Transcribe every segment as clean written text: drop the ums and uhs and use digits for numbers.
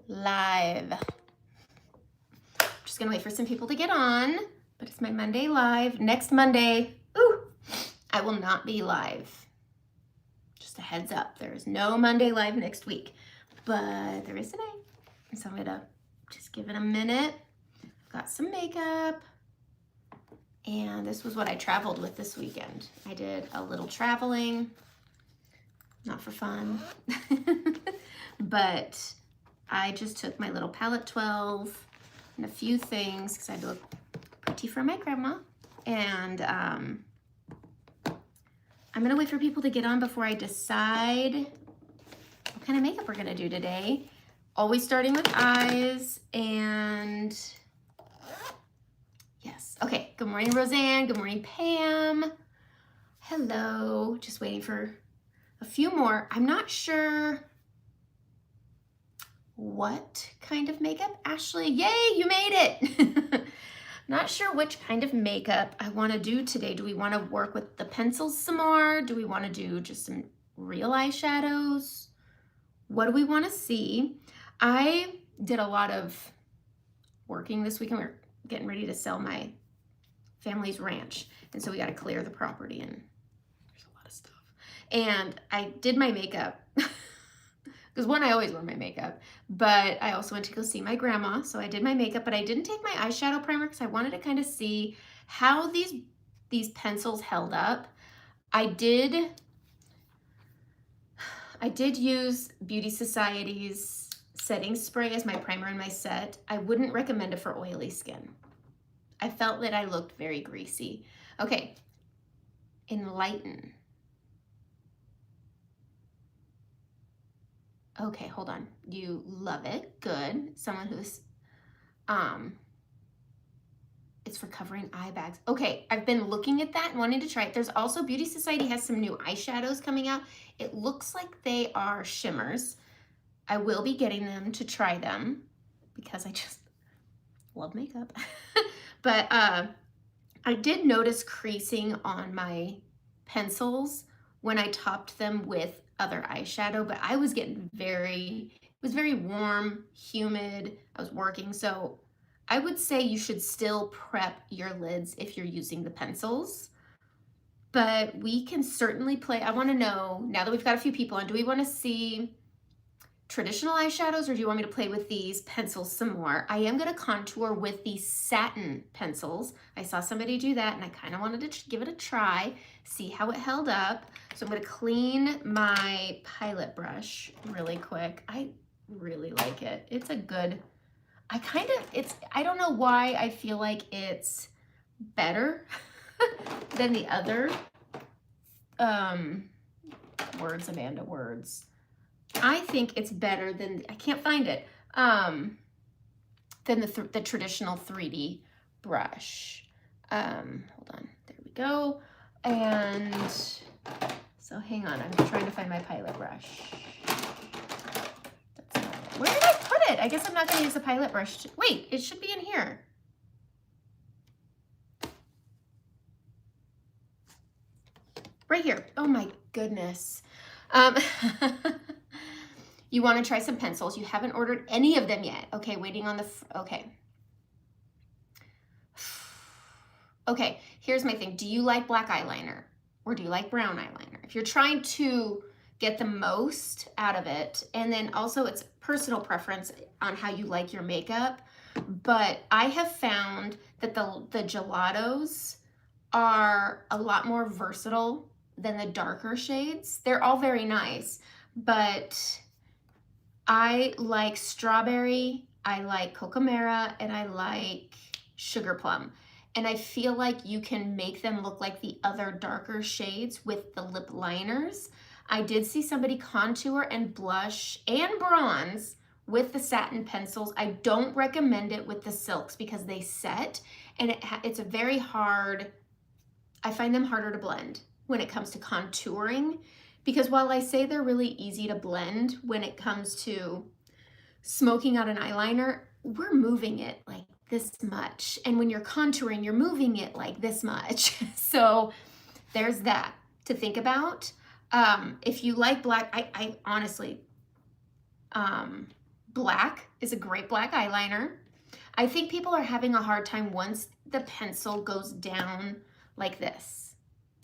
live. Just gonna wait for some people to get on, but it's my Monday live. Next Monday, I will not be live. Just a heads up, there is no Monday live next week, but there is today. So I'm gonna just give it a minute. Got some makeup, and this was what I traveled with this weekend. I did a little traveling, not for fun, but I just took my little palette 12 and a few things because I had to look pretty for my grandma. And I'm gonna wait for people to get on before I decide what kind of makeup we're gonna do today. Always starting with eyes and yes. Okay, good morning, Roseanne. Good morning, Pam. Hello, just waiting for a few more. I'm not sure what kind of makeup. Ashley, yay, you made it. Not sure which kind of makeup I want to do today. Do we want to work with the pencils some more? Do we want to do just some real eyeshadows? What do we want to see? I did a lot of working this weekend. We're getting ready to sell my family's ranch, and so we got to clear the property, and there's a lot of stuff. And I did my makeup because one, I always wear my makeup, but I also went to go see my grandma, so I did my makeup, but I didn't take my eyeshadow primer because I wanted to kind of see how these pencils held up. I did use Beauty Society's setting spray as my primer in my set. I wouldn't recommend it for oily skin. I felt that I looked very greasy. Okay, Enlighten. Okay, hold on. You love it. Good. Someone who's, it's for covering eye bags. Okay, I've been looking at that and wanting to try it. There's also, Beauty Society has some new eyeshadows coming out. It looks like they are shimmers. I will be getting them to try them because I just love makeup. But I did notice creasing on my pencils when I topped them with other eyeshadow, but I was getting it was very warm, humid. I was working, so I would say you should still prep your lids if you're using the pencils, but we can certainly play. I want to know, now that we've got a few people on, do we want to see traditional eyeshadows or do you want me to play with these pencils some more? I am going to contour with these satin pencils. I saw somebody do that and I kind of wanted to give it a try, see how it held up. So I'm going to clean my Pilot brush really quick. I really like it. It's a good, I don't know why I feel like it's better than the other, words, Amanda, words. I think it's better than, I can't find it, than the traditional 3D brush. Hold on, there we go. And so hang on, I'm trying to find my Pilot brush. That's not it. Where did I put it? I guess I'm not gonna use the Pilot brush. Wait, it should be in here. Right here. Oh my goodness. You want to try some pencils. You haven't ordered any of them yet. Okay, waiting on the, okay. Okay, here's my thing. Do you like black eyeliner or do you like brown eyeliner? If you're trying to get the most out of it, and then also it's personal preference on how you like your makeup, but I have found that the gelatos are a lot more versatile than the darker shades. They're all very nice, but I like strawberry, I like cocamera, and I like sugar plum. And I feel like you can make them look like the other darker shades with the lip liners. I did see somebody contour and blush and bronze with the satin pencils. I don't recommend it with the silks because they set, and it's a very hard, I find them harder to blend when it comes to contouring. Because while I say they're really easy to blend when it comes to smoking out an eyeliner, we're moving it like this much. And when you're contouring, you're moving it like this much. So there's that to think about. If you like black, I honestly, Black is a great black eyeliner. I think people are having a hard time once the pencil goes down like this.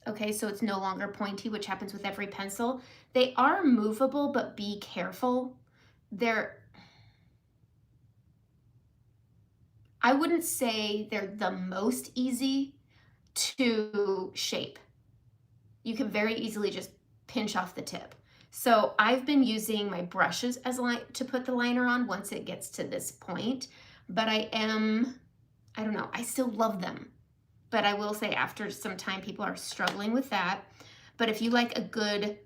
Okay, so it's no longer pointy, which happens with every pencil. They are movable, but be careful. I wouldn't say they're the most easy to shape. You can very easily just pinch off the tip. So I've been using my brushes as to put the liner on once it gets to this point, but I don't know, I still love them. But I will say after some time, people are struggling with that. But if you like a good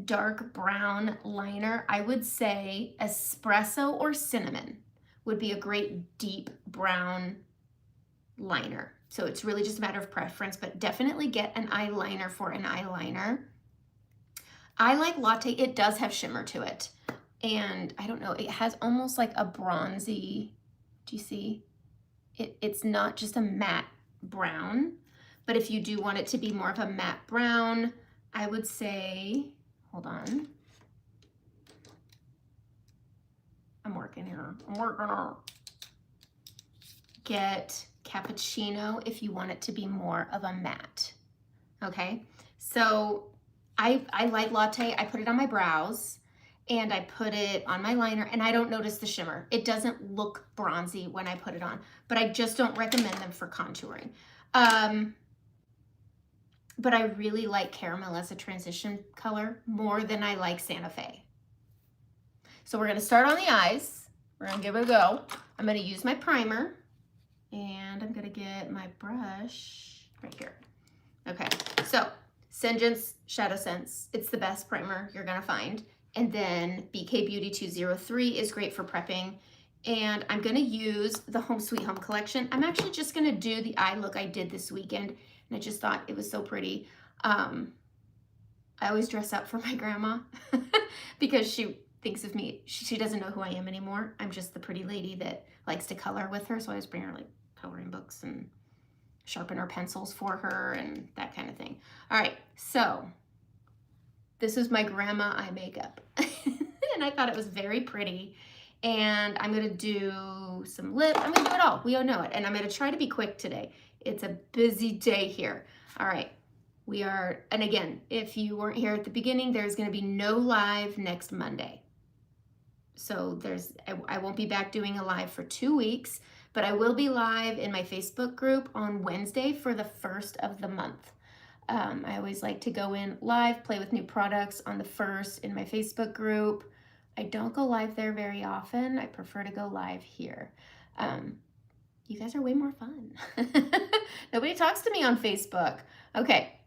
dark brown liner, I would say espresso or cinnamon would be a great deep brown liner. So it's really just a matter of preference, but definitely get an eyeliner for an eyeliner. I like Latte. It does have shimmer to it. And I don't know, it has almost like a bronzy, do you see? It's not just a matte brown, but if you do want it to be more of a matte brown, I would say, hold on. I'm working here. Get cappuccino if you want it to be more of a matte. Okay, so I like Latte. I put it on my brows and I put it on my liner and I don't notice the shimmer. It doesn't look bronzy when I put it on, but I just don't recommend them for contouring. But I really like Caramel as a transition color more than I like Santa Fe. So we're gonna start on the eyes. We're gonna give it a go. I'm gonna use my primer and I'm gonna get my brush right here. Okay, so Singen's Shadow Sense. It's the best primer you're gonna find. And then BK Beauty 203 is great for prepping. And I'm gonna use the Home Sweet Home collection. I'm actually just gonna do the eye look I did this weekend, and I just thought it was so pretty. I always dress up for my grandma because she thinks of me. She doesn't know who I am anymore. I'm just the pretty lady that likes to color with her. So I always bring her like coloring books and sharpen her pencils for her and that kind of thing. All right, so this is my grandma eye makeup. And I thought it was very pretty. And I'm gonna do some lip. I'm gonna do it all. We all know it. And I'm gonna try to be quick today. It's a busy day here. All right, and again, if you weren't here at the beginning, there's gonna be no live next Monday. So I won't be back doing a live for 2 weeks, but I will be live in my Facebook group on Wednesday for the first of the month. I always like to go in live, play with new products on the first in my Facebook group. I don't go live there very often. I prefer to go live here. You guys are way more fun. Nobody talks to me on Facebook. Okay.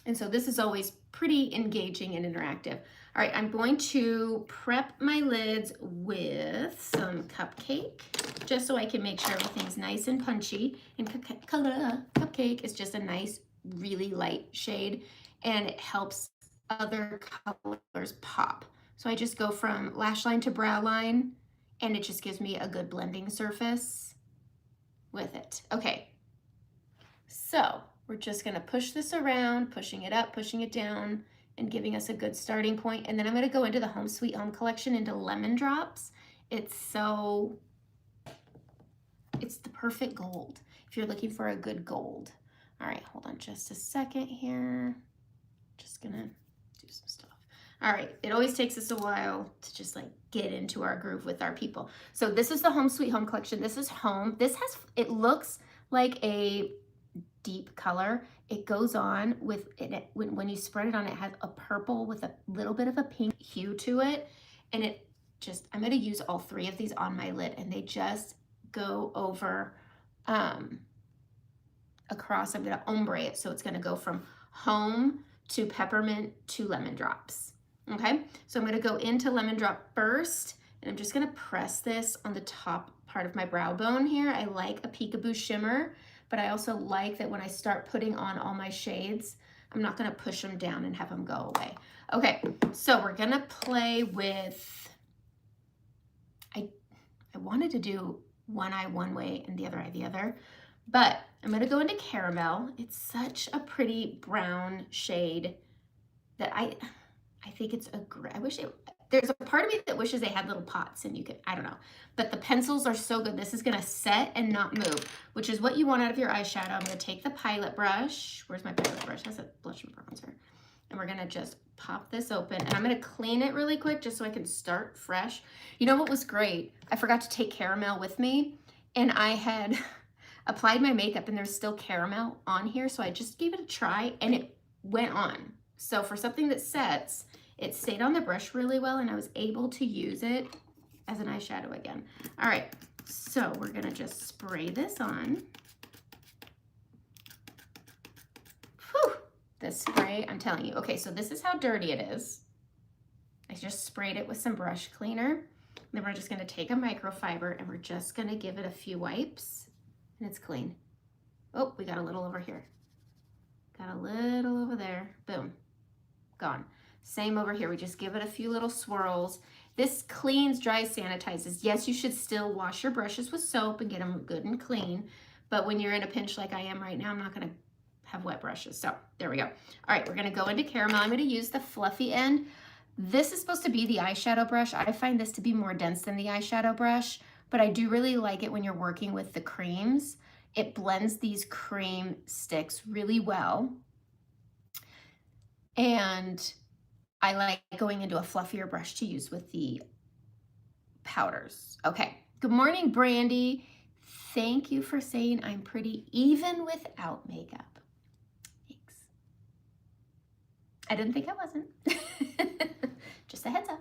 And so this is always pretty engaging and interactive. All right, I'm going to prep my lids with some Cupcake, just so I can make sure everything's nice and punchy. And Cupcake is just a nice, really light shade, and it helps other colors pop. So I just go from lash line to brow line, and it just gives me a good blending surface with it. Okay, so we're just gonna push this around, pushing it up, pushing it down, and giving us a good starting point. And then I'm gonna go into the Home Sweet Home collection into Lemon Drops. It's the perfect gold if you're looking for a good gold. All right, hold on just a second here. Just gonna do some stuff. All right, it always takes us a while to just like get into our groove with our people. So this is the Home Sweet Home collection. This is home. It looks like a deep color. It goes on with it when you spread it on, it has a purple with a little bit of a pink hue to it. And I'm gonna use all 3 of these on my lid, and they just go over across. I'm gonna ombre it, so it's gonna go from Home to Peppermint to Lemon Drops. Okay, so I'm gonna go into Lemon Drop first, and I'm just gonna press this on the top part of my brow bone here. I like a peekaboo shimmer, but I also like that when I start putting on all my shades, I'm not gonna push them down and have them go away. Okay, so we're gonna play with, I wanted to do one eye one way and the other eye the other, but I'm gonna go into Caramel. It's such a pretty brown shade that I think it's I wish There's a part of me that wishes they had little pots and you could, I don't know. But the pencils are so good. This is gonna set and not move, which is what you want out of your eyeshadow. I'm gonna take the Pilot brush. Where's my Pilot brush? That's a blush and bronzer. And we're gonna just pop this open, and I'm gonna clean it really quick just so I can start fresh. You know what was great? I forgot to take caramel with me, and I had applied my makeup and there's still caramel on here, so I just gave it a try and it went on. So for something that sets, it stayed on the brush really well, and I was able to use it as an eyeshadow again. All right, so we're gonna just spray this on. Whew, this spray, I'm telling you. Okay, so this is how dirty it is. I just sprayed it with some brush cleaner. Then we're just gonna take a microfiber and we're just gonna give it a few wipes, and it's clean. Oh, we got a little over here. Got a little over there, boom, gone. Same over here, we just give it a few little swirls. This cleans, dries, sanitizes. Yes, you should still wash your brushes with soap and get them good and clean, but when you're in a pinch like I am right now, I'm not gonna have wet brushes. So there we go. All right, we're gonna go into caramel. I'm gonna use the fluffy end. This is supposed to be the eyeshadow brush. I find this to be more dense than the eyeshadow brush, but I do really like it when you're working with the creams. It blends these cream sticks really well. And I like going into a fluffier brush to use with the powders. Okay, good morning, Brandy. Thank you for saying I'm pretty even without makeup. Thanks. I didn't think I wasn't. Just a heads up.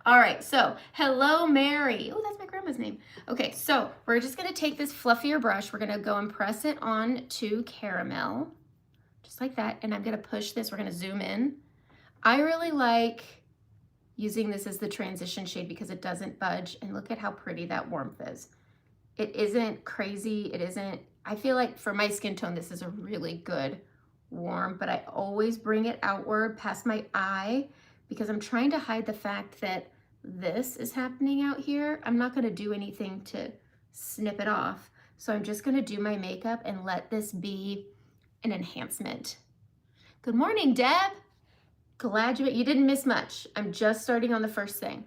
All right, so hello, Mary. Oh, that's my grandma's name. Okay, so we're just gonna take this fluffier brush. We're gonna go and press it on to caramel, just like that. And I'm gonna push this, we're gonna zoom in. I really like using this as the transition shade because it doesn't budge, and look at how pretty that warmth is. It isn't crazy, it isn't, I feel like for my skin tone, this is a really good warm, but I always bring it outward past my eye because I'm trying to hide the fact that this is happening out here. I'm not gonna do anything to snip it off. So I'm just gonna do my makeup and let this be an enhancement. Good morning, Deb. Glad you didn't miss much. I'm just starting on the first thing.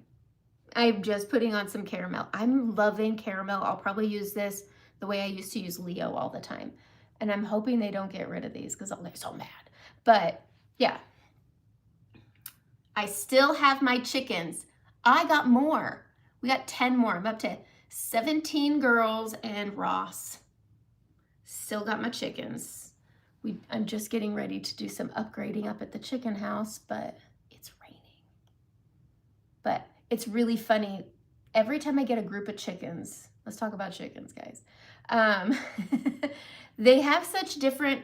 I'm just putting on some caramel. I'm loving caramel. I'll probably use this the way I used to use Leo all the time. And I'm hoping they don't get rid of these because I'll get so mad. But yeah, I still have my chickens. I got more. We got 10 more. I'm up to 17 girls and Ross. Still got my chickens. I'm just getting ready to do some upgrading up at the chicken house, but it's raining. But it's really funny. Every time I get a group of chickens, let's talk about chickens, guys. They have such different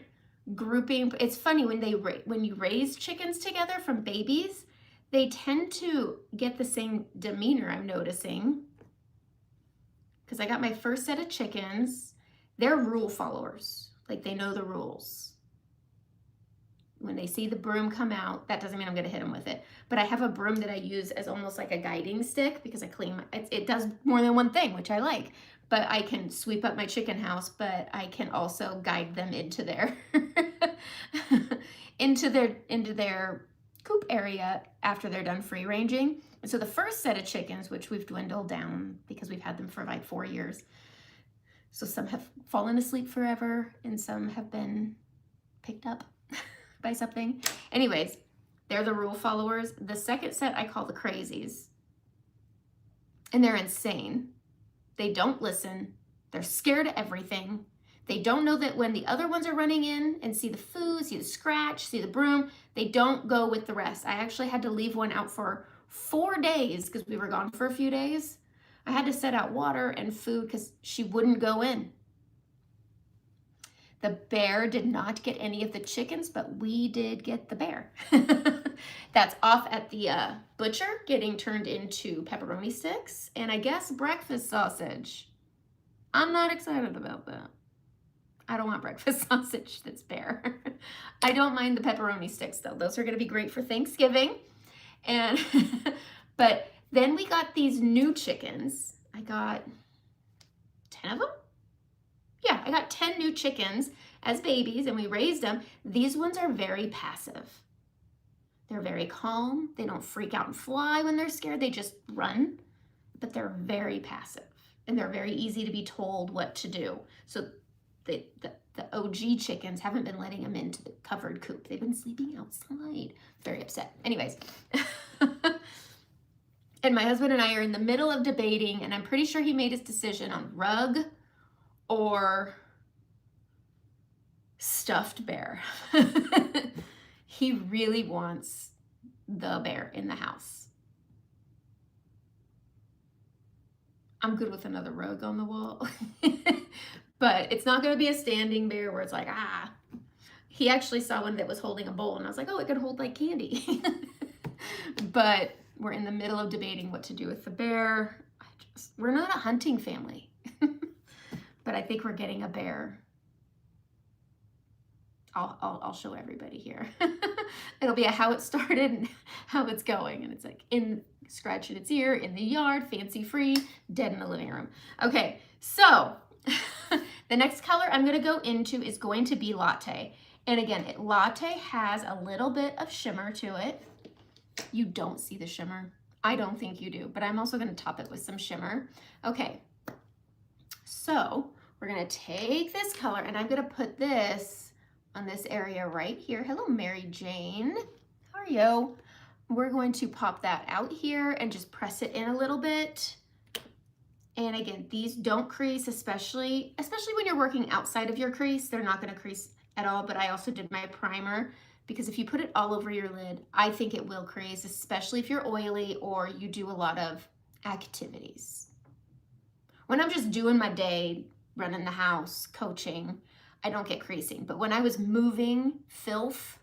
grouping. It's funny when you raise chickens together from babies, they tend to get the same demeanor, I'm noticing. Because I got my first set of chickens. They're rule followers. Like they know the rules. When they see the broom come out, that doesn't mean I'm gonna hit them with it. But I have a broom that I use as almost like a guiding stick because I clean, it does more than one thing, which I like. But I can sweep up my chicken house, but I can also guide them into their, into their coop area after they're done free ranging. And so the first set of chickens, which we've dwindled down because we've had them for like 4 years. So some have fallen asleep forever and some have been picked up by something. Anyways, they're the rule followers. The second set I call the crazies. And they're insane. They don't listen. They're scared of everything. They don't know that when the other ones are running in and see the food, see the scratch, see the broom, they don't go with the rest. I actually had to leave one out for 4 days because we were gone for a few days. I had to set out water and food because she wouldn't go in. The bear did not get any of the chickens, but we did get the bear. That's off at the butcher getting turned into pepperoni sticks and I guess breakfast sausage. I'm not excited about that. I don't want breakfast sausage that's bare. I don't mind the pepperoni sticks though. Those are gonna be great for Thanksgiving. And but then we got these new chickens. I got 10 of them. Yeah, I got 10 new chickens as babies and we raised them. These ones are very passive. They're very calm. They don't freak out and fly when they're scared. They just run, but they're very passive and they're very easy to be told what to do. So the OG chickens haven't been letting them into the covered coop. They've been sleeping outside. Very upset. Anyways. And my husband and I are in the middle of debating, and I'm pretty sure he made his decision on rug or stuffed bear. He really wants the bear in the house. I'm good with another rug on the wall. But it's not going to be a standing bear where it's like, ah. He actually saw one that was holding a bowl, and I was like, oh, it could hold like candy. But we're in the middle of debating what to do with the bear. We're not a hunting family. But I think we're getting a bear. I'll show everybody here. It'll be a how it started and how it's going. And it's like scratching its ear, in the yard, fancy free, dead in the living room. Okay, so the next color I'm going to go into is going to be Latte. And again, Latte has a little bit of shimmer to it. You don't see the shimmer. I don't think you do, but I'm also going to top it with some shimmer. Okay, so we're going to take this color and I'm going to put this on this area right here. Hello, Mary Jane. How are you? We're going to pop that out here and just press it in a little bit. And again, these don't crease, especially when you're working outside of your crease. They're not going to crease at all, but I also did my primer because if you put it all over your lid, I think it will crease, especially if you're oily or you do a lot of activities. When I'm just doing my day, running the house, coaching, I don't get creasing. But when I was moving filth,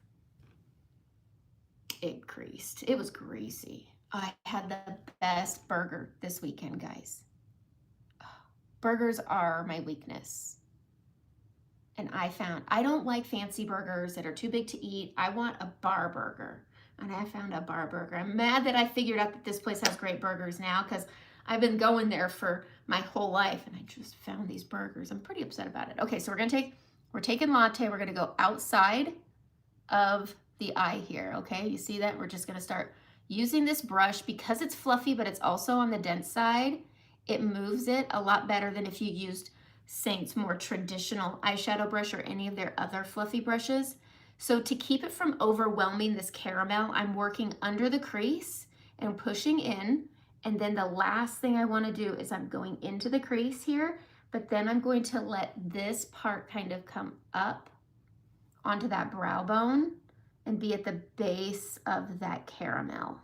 it creased. It was greasy. I had the best burger this weekend, guys. Burgers are my weakness. And I don't like fancy burgers that are too big to eat. I want a bar burger. And I found a bar burger. I'm mad that I figured out that this place has great burgers now because I've been going there for my whole life and I just found these burgers. I'm pretty upset about it. Okay, so we're taking Latte. We're gonna go outside of the eye here, okay? You see that? We're just gonna start using this brush because it's fluffy, but it's also on the dense side. It moves it a lot better than if you used Saint's more traditional eyeshadow brush or any of their other fluffy brushes. So to keep it from overwhelming this caramel, I'm working under the crease and pushing in. And then the last thing I want to do is I'm going into the crease here, but then I'm going to let this part kind of come up onto that brow bone and be at the base of that caramel.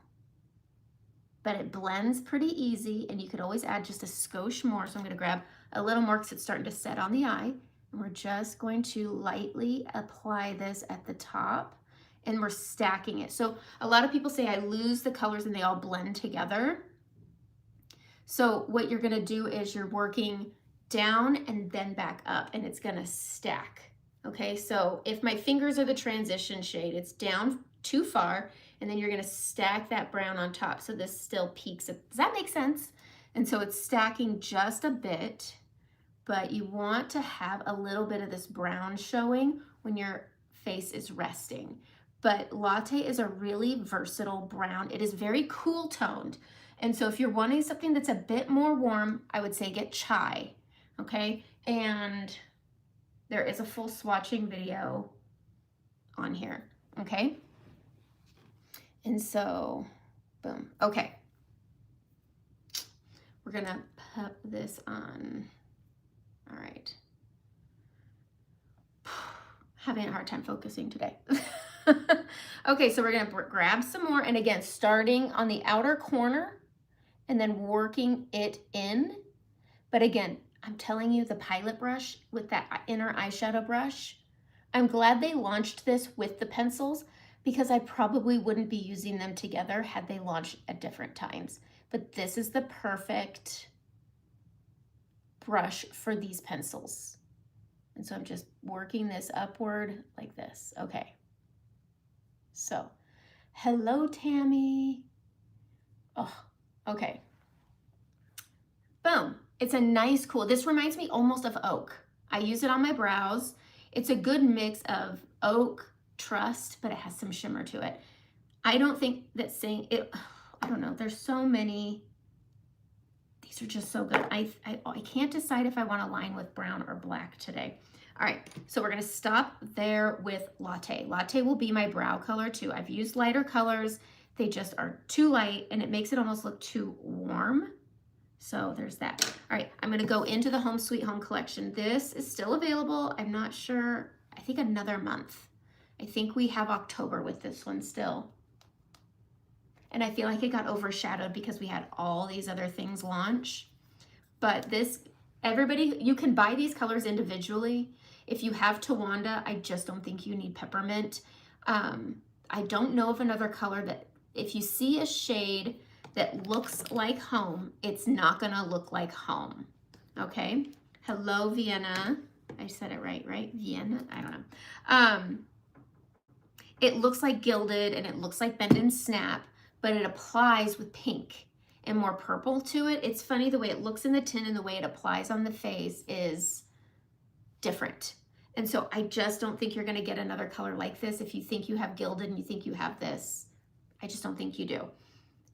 But it blends pretty easy and you could always add just a skosh more. So I'm going to grab a little more because it's starting to set on the eye. And we're just going to lightly apply this at the top and we're stacking it. So a lot of people say I lose the colors and they all blend together. So what you're going to do is you're working down and then back up and it's going to stack. Okay, so if my fingers are the transition shade, it's down too far and then you're going to stack that brown on top so this still peaks. Does that make sense? And so it's stacking just a bit, but you want to have a little bit of this brown showing when your face is resting. But Latte is a really versatile brown. It is very cool toned. And so if you're wanting something that's a bit more warm, I would say get Chai, okay? And there is a full swatching video on here, okay? And so, boom, okay. We're gonna put this on, all right. Having a hard time focusing today. Okay, so we're gonna grab some more, and again, starting on the outer corner and then working it in. But again, I'm telling you, the Pilot brush with that inner eyeshadow brush, I'm glad they launched this with the pencils because I probably wouldn't be using them together had they launched at different times. But this is the perfect brush for these pencils. And so I'm just working this upward like this. Okay. So, hello, Tammy. Oh, okay. Boom. It's a nice, cool. This reminds me almost of oak. I use it on my brows. It's a good mix of oak, trust, but it has some shimmer to it. I don't think that saying it, I don't know, there's so many. These are just so good. I can't decide if I want to line with brown or black today. All right, so we're gonna stop there with Latte. Latte will be my brow color too. I've used lighter colors. They just are too light and it makes it almost look too warm. So there's that. All right, I'm gonna go into the Home Sweet Home collection. This is still available. I'm not sure, I think another month. I think we have October with this one still. And I feel like it got overshadowed because we had all these other things launch. But this, everybody, you can buy these colors individually. If you have Tawanda, I just don't think you need peppermint. I don't know of another color that, if you see a shade that looks like home, it's not gonna look like home, okay? Hello, Vienna. I said it right? Vienna, I don't know. It looks like Gilded and it looks like Bend and Snap, but it applies with pink and more purple to it. It's funny the way it looks in the tin and the way it applies on the face is different. And so I just don't think you're gonna get another color like this. If you think you have Gilded and you think you have this, I just don't think you do.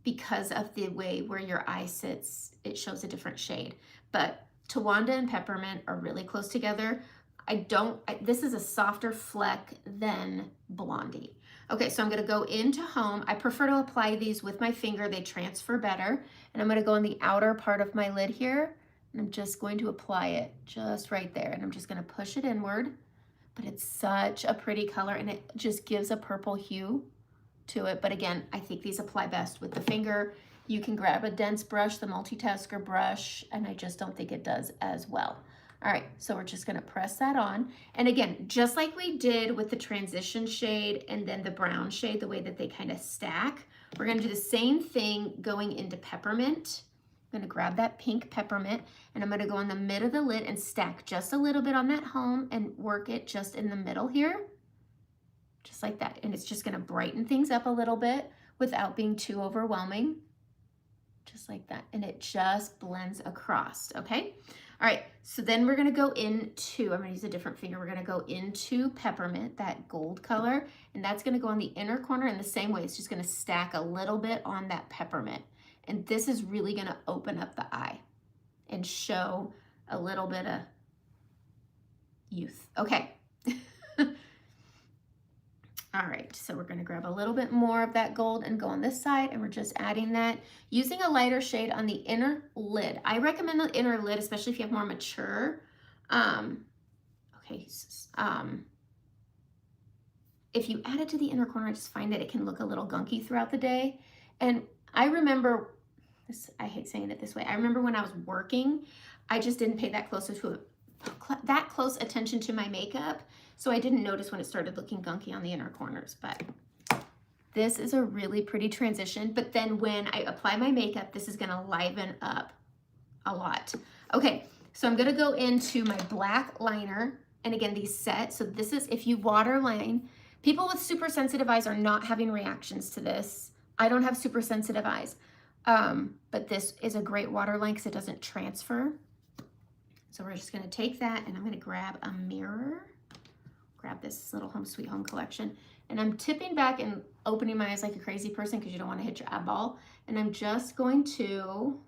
Because of the way where your eye sits, it shows a different shade. But Tawanda and Peppermint are really close together. This is a softer fleck than Blondie. Okay, so I'm gonna go into Home. I prefer to apply these with my finger. They transfer better. And I'm gonna go on the outer part of my lid here. And I'm just going to apply it just right there. And I'm just gonna push it inward. But it's such a pretty color and it just gives a purple hue to it. But again, I think these apply best with the finger. You can grab a dense brush, the multitasker brush, and I just don't think it does as well. All right, so we're just gonna press that on. And again, just like we did with the transition shade and then the brown shade, the way that they kind of stack, we're gonna do the same thing going into Peppermint. I'm gonna grab that pink Peppermint and I'm gonna go in the mid of the lid and stack just a little bit on that Home and work it just in the middle here. Just like that. And it's just gonna brighten things up a little bit without being too overwhelming. Just like that. And it just blends across, okay? All right, so then we're gonna go into, I'm gonna use a different finger, we're gonna go into Peppermint, that gold color, and that's gonna go on the inner corner in the same way. It's just gonna stack a little bit on that Peppermint. And this is really gonna open up the eye and show a little bit of youth. Okay. All right, so we're gonna grab a little bit more of that gold and go on this side, and we're just adding that using a lighter shade on the inner lid. I recommend the inner lid, especially if you have more mature. If you add it to the inner corner, I just find that it can look a little gunky throughout the day. And I remember, I hate saying it this way, I remember when I was working, I just didn't pay that close attention to my makeup. So I didn't notice when it started looking gunky on the inner corners, but this is a really pretty transition. But then when I apply my makeup, this is gonna liven up a lot. Okay, so I'm gonna go into my black liner. And again, these set, so this is, if you waterline, people with super sensitive eyes are not having reactions to this. I don't have super sensitive eyes, but this is a great waterline because it doesn't transfer. So we're just gonna take that and I'm gonna grab a mirror. Grab this little Home Sweet Home collection. And I'm tipping back and opening my eyes like a crazy person because you don't want to hit your eyeball. And I'm just going to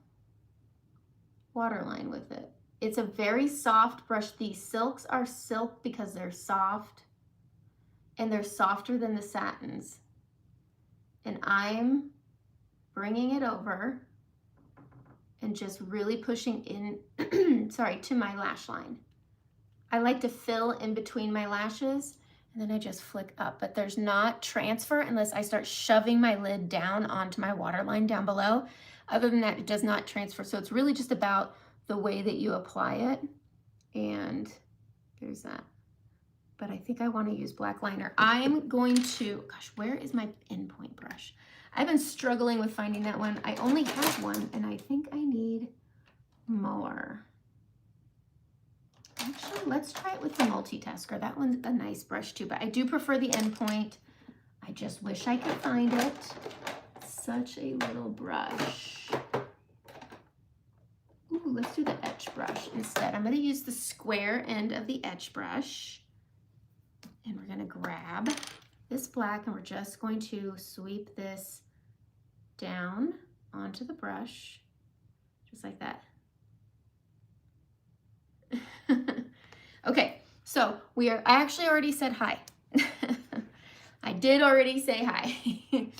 waterline with it. It's a very soft brush. These silks are silk because they're soft and they're softer than the satins. And I'm bringing it over and just really pushing in, sorry, to my lash line. I like to fill in between my lashes and then I just flick up, but there's not transfer unless I start shoving my lid down onto my waterline down below. Other than that, it does not transfer. So it's really just about the way that you apply it. And there's that. But I think I want to use black liner. I'm going to, gosh, where is my endpoint brush? I've been struggling with finding that one. I only have one and I think I need more. Actually, let's try it with the multitasker. That one's a nice brush too, but I do prefer the endpoint. I just wish I could find it. Such a little brush. Ooh, let's do the etch brush instead. I'm gonna use the square end of the etch brush. And we're gonna grab this black and we're just going to sweep this down onto the brush, just like that. Okay, so I actually already said hi. I did already say hi.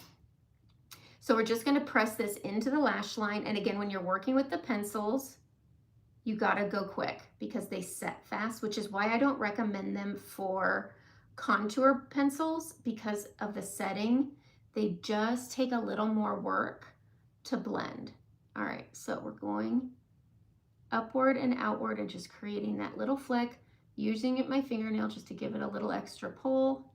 So we're just gonna press this into the lash line. And again, when you're working with the pencils, you gotta go quick because they set fast, which is why I don't recommend them for contour pencils because of the setting. They just take a little more work to blend. All right, so we're going upward and outward and just creating that little flick, using my fingernail just to give it a little extra pull.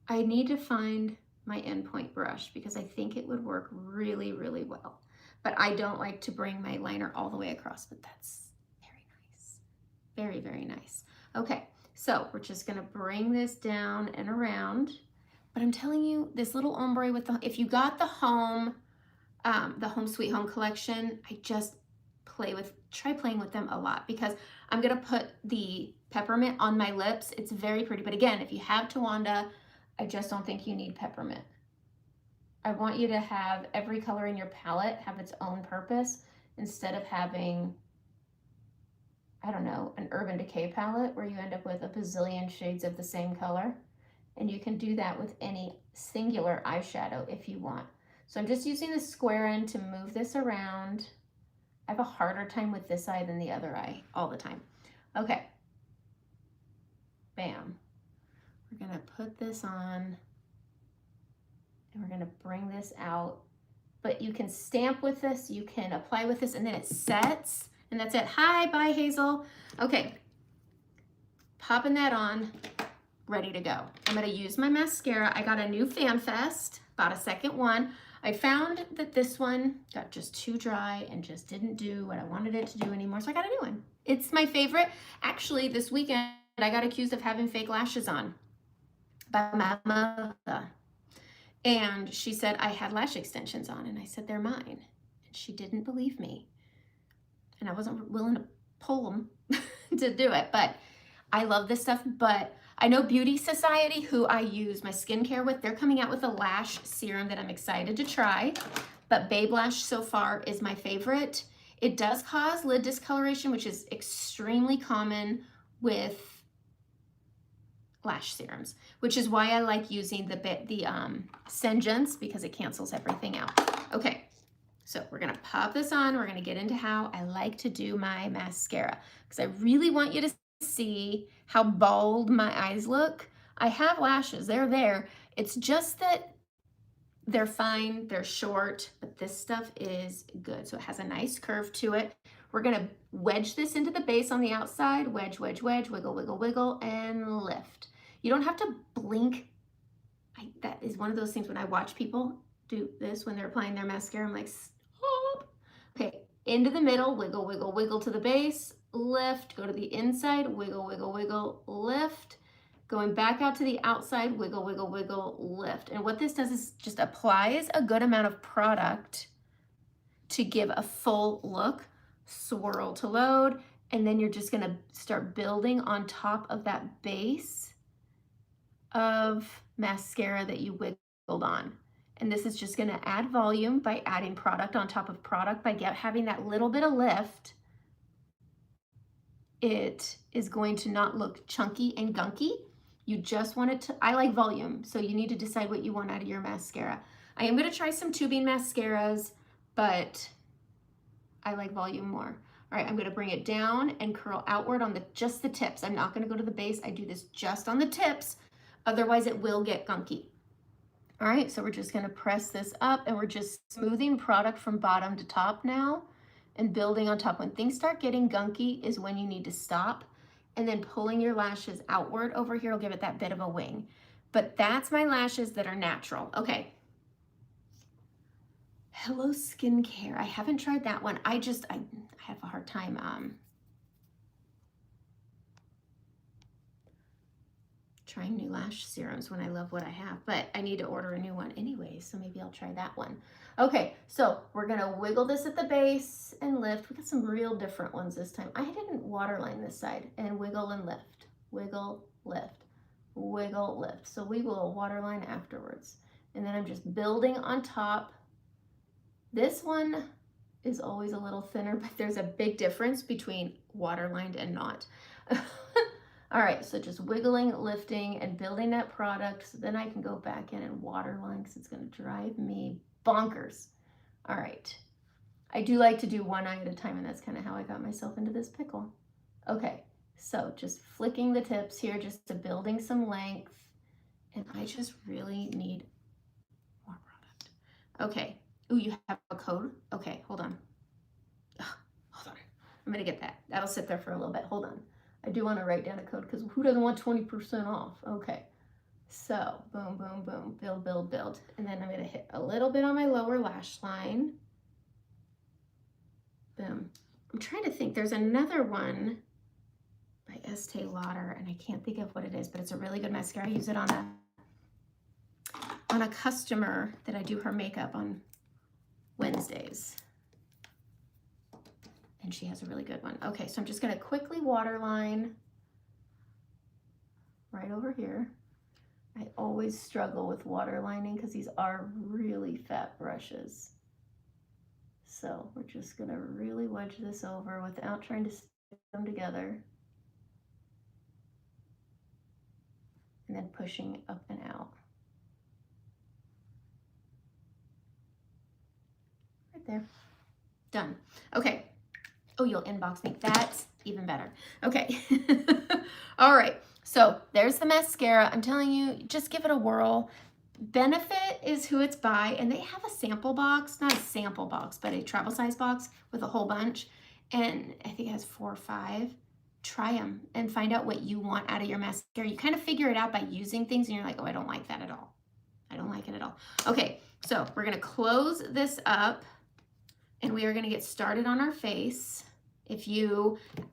I need to find my endpoint brush because I think it would work really, really well. But I don't like to bring my liner all the way across, but that's very nice. Very, very nice. Okay, so we're just gonna bring this down and around. But I'm telling you, this little ombre with if you got the Home Sweet Home collection, I just try playing with them a lot because I'm gonna put the peppermint on my lips. It's very pretty, but again, if you have Tawanda, I just don't think you need peppermint. I want you to have every color in your palette have its own purpose instead of having, I don't know, an Urban Decay palette where you end up with a bazillion shades of the same color. And you can do that with any singular eyeshadow if you want. So I'm just using the square end to move this around. I have a harder time with this eye than the other eye all the time. Okay. Bam. We're gonna put this on and we're gonna bring this out. But you can stamp with this, you can apply with this, and then it sets, and that's it. Hi, bye, Hazel. Okay, popping that on, ready to go. I'm gonna use my mascara. I got a new FanFest, bought a second one. I found that this one got just too dry and just didn't do what I wanted it to do anymore, so I got a new one. It's my favorite. Actually, this weekend, I got accused of having fake lashes on by my mother. And she said I had lash extensions on, and I said, they're mine. And she didn't believe me. And I wasn't willing to pull them to do it, but I love this stuff. But I know Beauty Society, who I use my skincare with, they're coming out with a lash serum that I'm excited to try. But Babe Lash so far is my favorite. It does cause lid discoloration, which is extremely common with lash serums, which is why I like using the Senjance because it cancels everything out. Okay, so we're gonna pop this on. We're gonna get into how I like to do my mascara because I really want you to see how bold my eyes look. I have lashes, they're there. It's just that they're fine, they're short, but this stuff is good. So it has a nice curve to it. We're gonna wedge this into the base on the outside, wedge, wedge, wedge, wiggle, wiggle, wiggle, and lift. You don't have to blink. That is one of those things when I watch people do this when they're applying their mascara, I'm like, stop. Okay, into the middle, wiggle, wiggle, wiggle to the base, lift, go to the inside, wiggle, wiggle, wiggle, lift, going back out to the outside, wiggle, wiggle, wiggle, lift. And what this does is just applies a good amount of product to give a full look, swirl to load, and then you're just gonna start building on top of that base of mascara that you wiggled on. And this is just gonna add volume by adding product on top of product by having that little bit of lift. It is going to not look chunky and gunky. You just want it to, I like volume, so you need to decide what you want out of your mascara. I am gonna try some tubing mascaras, but I like volume more. All right, I'm gonna bring it down and curl outward on just the tips. I'm not gonna go to the base. I do this just on the tips. Otherwise it will get gunky. All right, so we're just gonna press this up and we're just smoothing product from bottom to top now and building on top. When things start getting gunky is when you need to stop, and then pulling your lashes outward over here will give it that bit of a wing. But that's my lashes that are natural. Okay. Hello Skincare. I haven't tried that one. I have a hard time trying new lash serums when I love what I have, but I need to order a new one anyway, so maybe I'll try that one. Okay, so we're gonna wiggle this at the base and lift. We got some real different ones this time. I didn't waterline this side, and wiggle and lift, wiggle, lift, wiggle, lift. So we will waterline afterwards. And then I'm just building on top. This one is always a little thinner, but there's a big difference between waterlined and not. All right, so just wiggling, lifting, and building that product. So then I can go back in and waterline because it's gonna drive me bonkers. All right, I do like to do one eye at a time, and that's kind of how I got myself into this pickle. Okay, so just flicking the tips here, just to building some length, and I just really need more product. Okay, ooh, you have a code? Okay, hold on. Ugh, hold on, I'm gonna get that. That'll sit there for a little bit, hold on. I do want to write down a code because who doesn't want 20% off? Okay, so boom, boom, boom, build, build, build. And then I'm going to hit a little bit on my lower lash line. Boom. I'm trying to think. There's another one by Estee Lauder, and I can't think of what it is, but it's a really good mascara. I use it on a customer that I do her makeup on Wednesdays. And she has a really good one. Okay, so I'm just gonna quickly waterline right over here. I always struggle with waterlining because these are really fat brushes. So we're just gonna really wedge this over without trying to stick them together. And then pushing up and out. Right there, done. Okay. Oh, you'll inbox me. That's even better. Okay. All right. So there's the mascara. I'm telling you, just give it a whirl. Benefit is who it's by, and they have a sample box, not a sample box, but a travel size box with a whole bunch. And I think it has 4 or 5. Try them and find out what you want out of your mascara. You kind of figure it out by using things, and you're like, oh, I don't like that at all. I don't like it at all. Okay, so we're going to close this up. And we are going to get started on our face.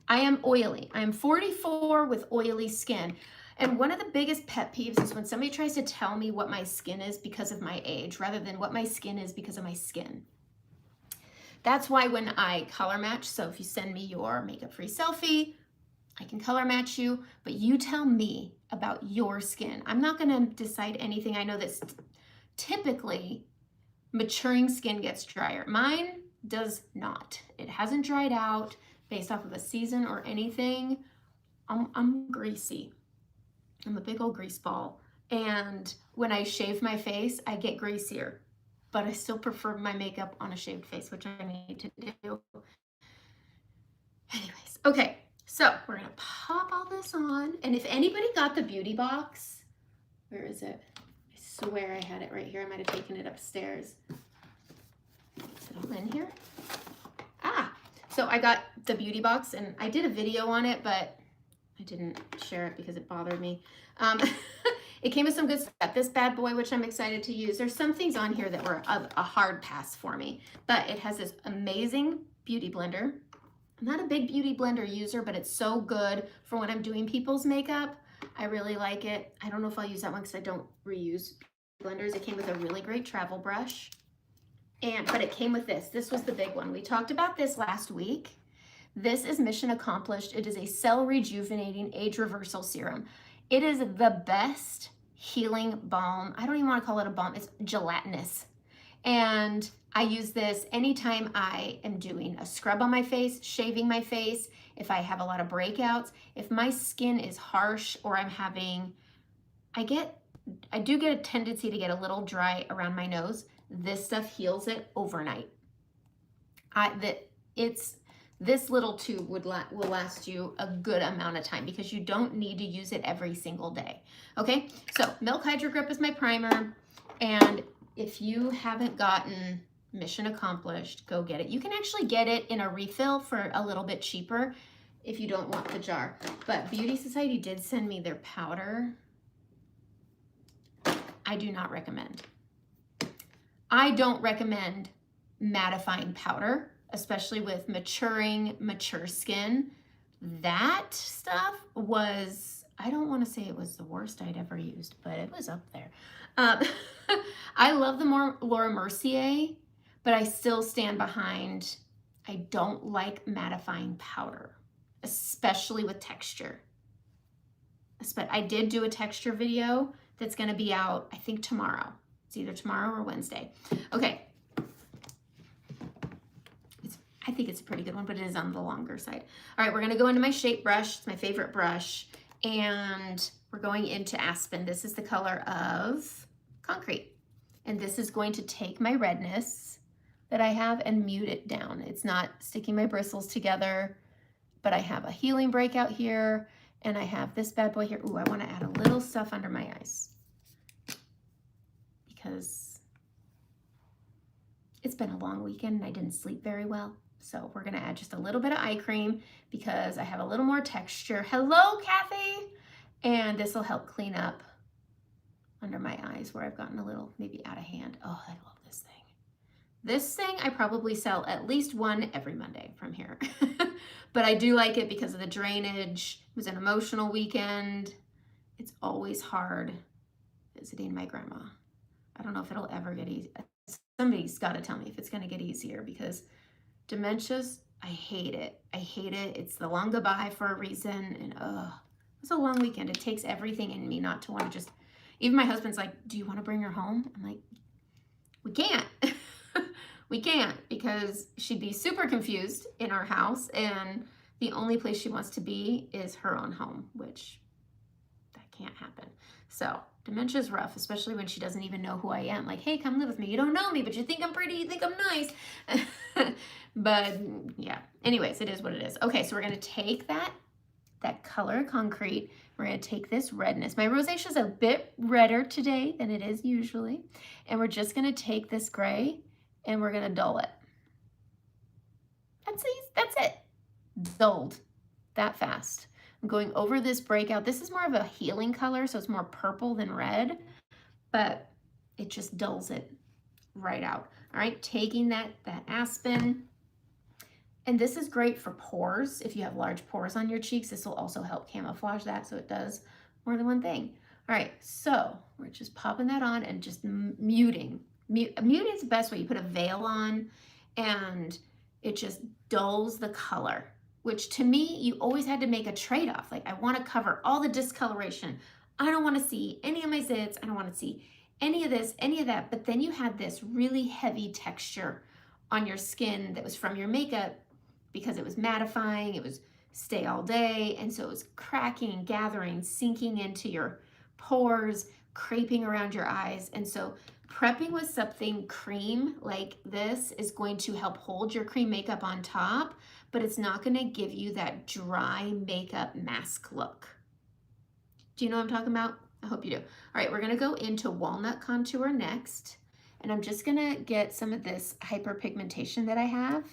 I am oily. I am 44 with oily skin. And one of the biggest pet peeves is when somebody tries to tell me what my skin is because of my age, rather than what my skin is because of my skin. That's why when I color match, so if you send me your makeup-free selfie, I can color match you, but you tell me about your skin. I'm not going to decide anything. I know that typically maturing skin gets drier. Mine does not. It hasn't dried out based off of a season or anything. I'm greasy. I'm a big old grease ball. And when I shave my face, I get greasier. But I still prefer my makeup on a shaved face, which I need to do. Anyways, okay. So we're going to pop all this on. And if anybody got the beauty box, where is it? I swear I had it right here. I might have taken it upstairs. Is it all in here? So I got the beauty box, and I did a video on it, but I didn't share it because it bothered me. It came with some good stuff. This bad boy, which I'm excited to use. There's some things on here that were a hard pass for me, but it has this amazing beauty blender. I'm not a big beauty blender user, but it's so good for when I'm doing people's makeup. I really like it. I don't know if I'll use that one because I don't reuse blenders. It came with a really great travel brush. But it came with this. This was the big one. We talked about this last week. This is mission accomplished. It is a cell rejuvenating age reversal serum. It is the best healing balm. I don't even want to call it a balm. It's gelatinous. And I use this anytime I am doing a scrub on my face, shaving my face, if I have a lot of breakouts, if my skin is harsh or I do get a tendency to get a little dry around my nose. This stuff heals it overnight. This little tube will last you a good amount of time because you don't need to use it every single day. Okay, so Milk Hydro Grip is my primer, and if you haven't gotten Mission Accomplished, go get it. You can actually get it in a refill for a little bit cheaper if you don't want the jar. But Beauty Society did send me their powder. I do not recommend. I don't recommend mattifying powder, especially with mature skin. That stuff was, I don't want to say it was the worst I'd ever used, but it was up there. I love the Laura Mercier, but I still stand behind, I don't like mattifying powder, especially with texture. but I did do a texture video that's gonna be out, I think tomorrow. It's either tomorrow or Wednesday. Okay. I think it's a pretty good one, but it is on the longer side. All right, we're gonna go into my shape brush. It's my favorite brush. And we're going into Aspen. This is the color of Concrete. And this is going to take my redness that I have and mute it down. It's not sticking my bristles together, but I have a healing breakout here, and I have this bad boy here. Ooh, I wanna add a little stuff under my eyes because it's been a long weekend and I didn't sleep very well. So we're gonna add just a little bit of eye cream because I have a little more texture. Hello, Kathy! And this will help clean up under my eyes where I've gotten a little maybe out of hand. Oh, I love this thing. This thing I probably sell at least one every Monday from here. But I do like it because of the drainage. It was an emotional weekend. It's always hard visiting my grandma. I don't know if it'll ever get easy. Somebody's got to tell me if it's going to get easier because dementias, I hate it. I hate it. It's the long goodbye for a reason. And it was a long weekend. It takes everything in me not to want to just, even my husband's like, do you want to bring her home? I'm like, we can't. We can't because she'd be super confused in our house. And the only place she wants to be is her own home, which that can't happen. So dementia is rough, especially when she doesn't even know who I am. Like, hey, come live with me. You don't know me, but you think I'm pretty. You think I'm nice. But yeah, anyways, it is what it is. Okay, so we're going to take that color Concrete. We're going to take this redness. My rosacea is a bit redder today than it is usually. And we're just going to take this gray and we're going to dull it. That's it. Dulled that fast. I'm going over this breakout. This is more of a healing color, so it's more purple than red, but it just dulls it right out. All right, taking that Aspen. And this is great for pores. If you have large pores on your cheeks, this will also help camouflage that so it does more than one thing. All right, so we're just popping that on and just muting. Muting is the best way. You put a veil on and it just dulls the color, which to me, you always had to make a trade-off. Like, I want to cover all the discoloration. I don't want to see any of my zits. I don't want to see any of this, any of that. But then you had this really heavy texture on your skin that was from your makeup because it was mattifying, it was stay all day, and so it was cracking, gathering, sinking into your pores, creping around your eyes. And so prepping with something cream like this is going to help hold your cream makeup on top, but it's not going to give you that dry makeup mask look. Do you know what I'm talking about? I hope you do. All right, we're going to go into Walnut Contour next, and I'm just going to get some of this hyperpigmentation that I have,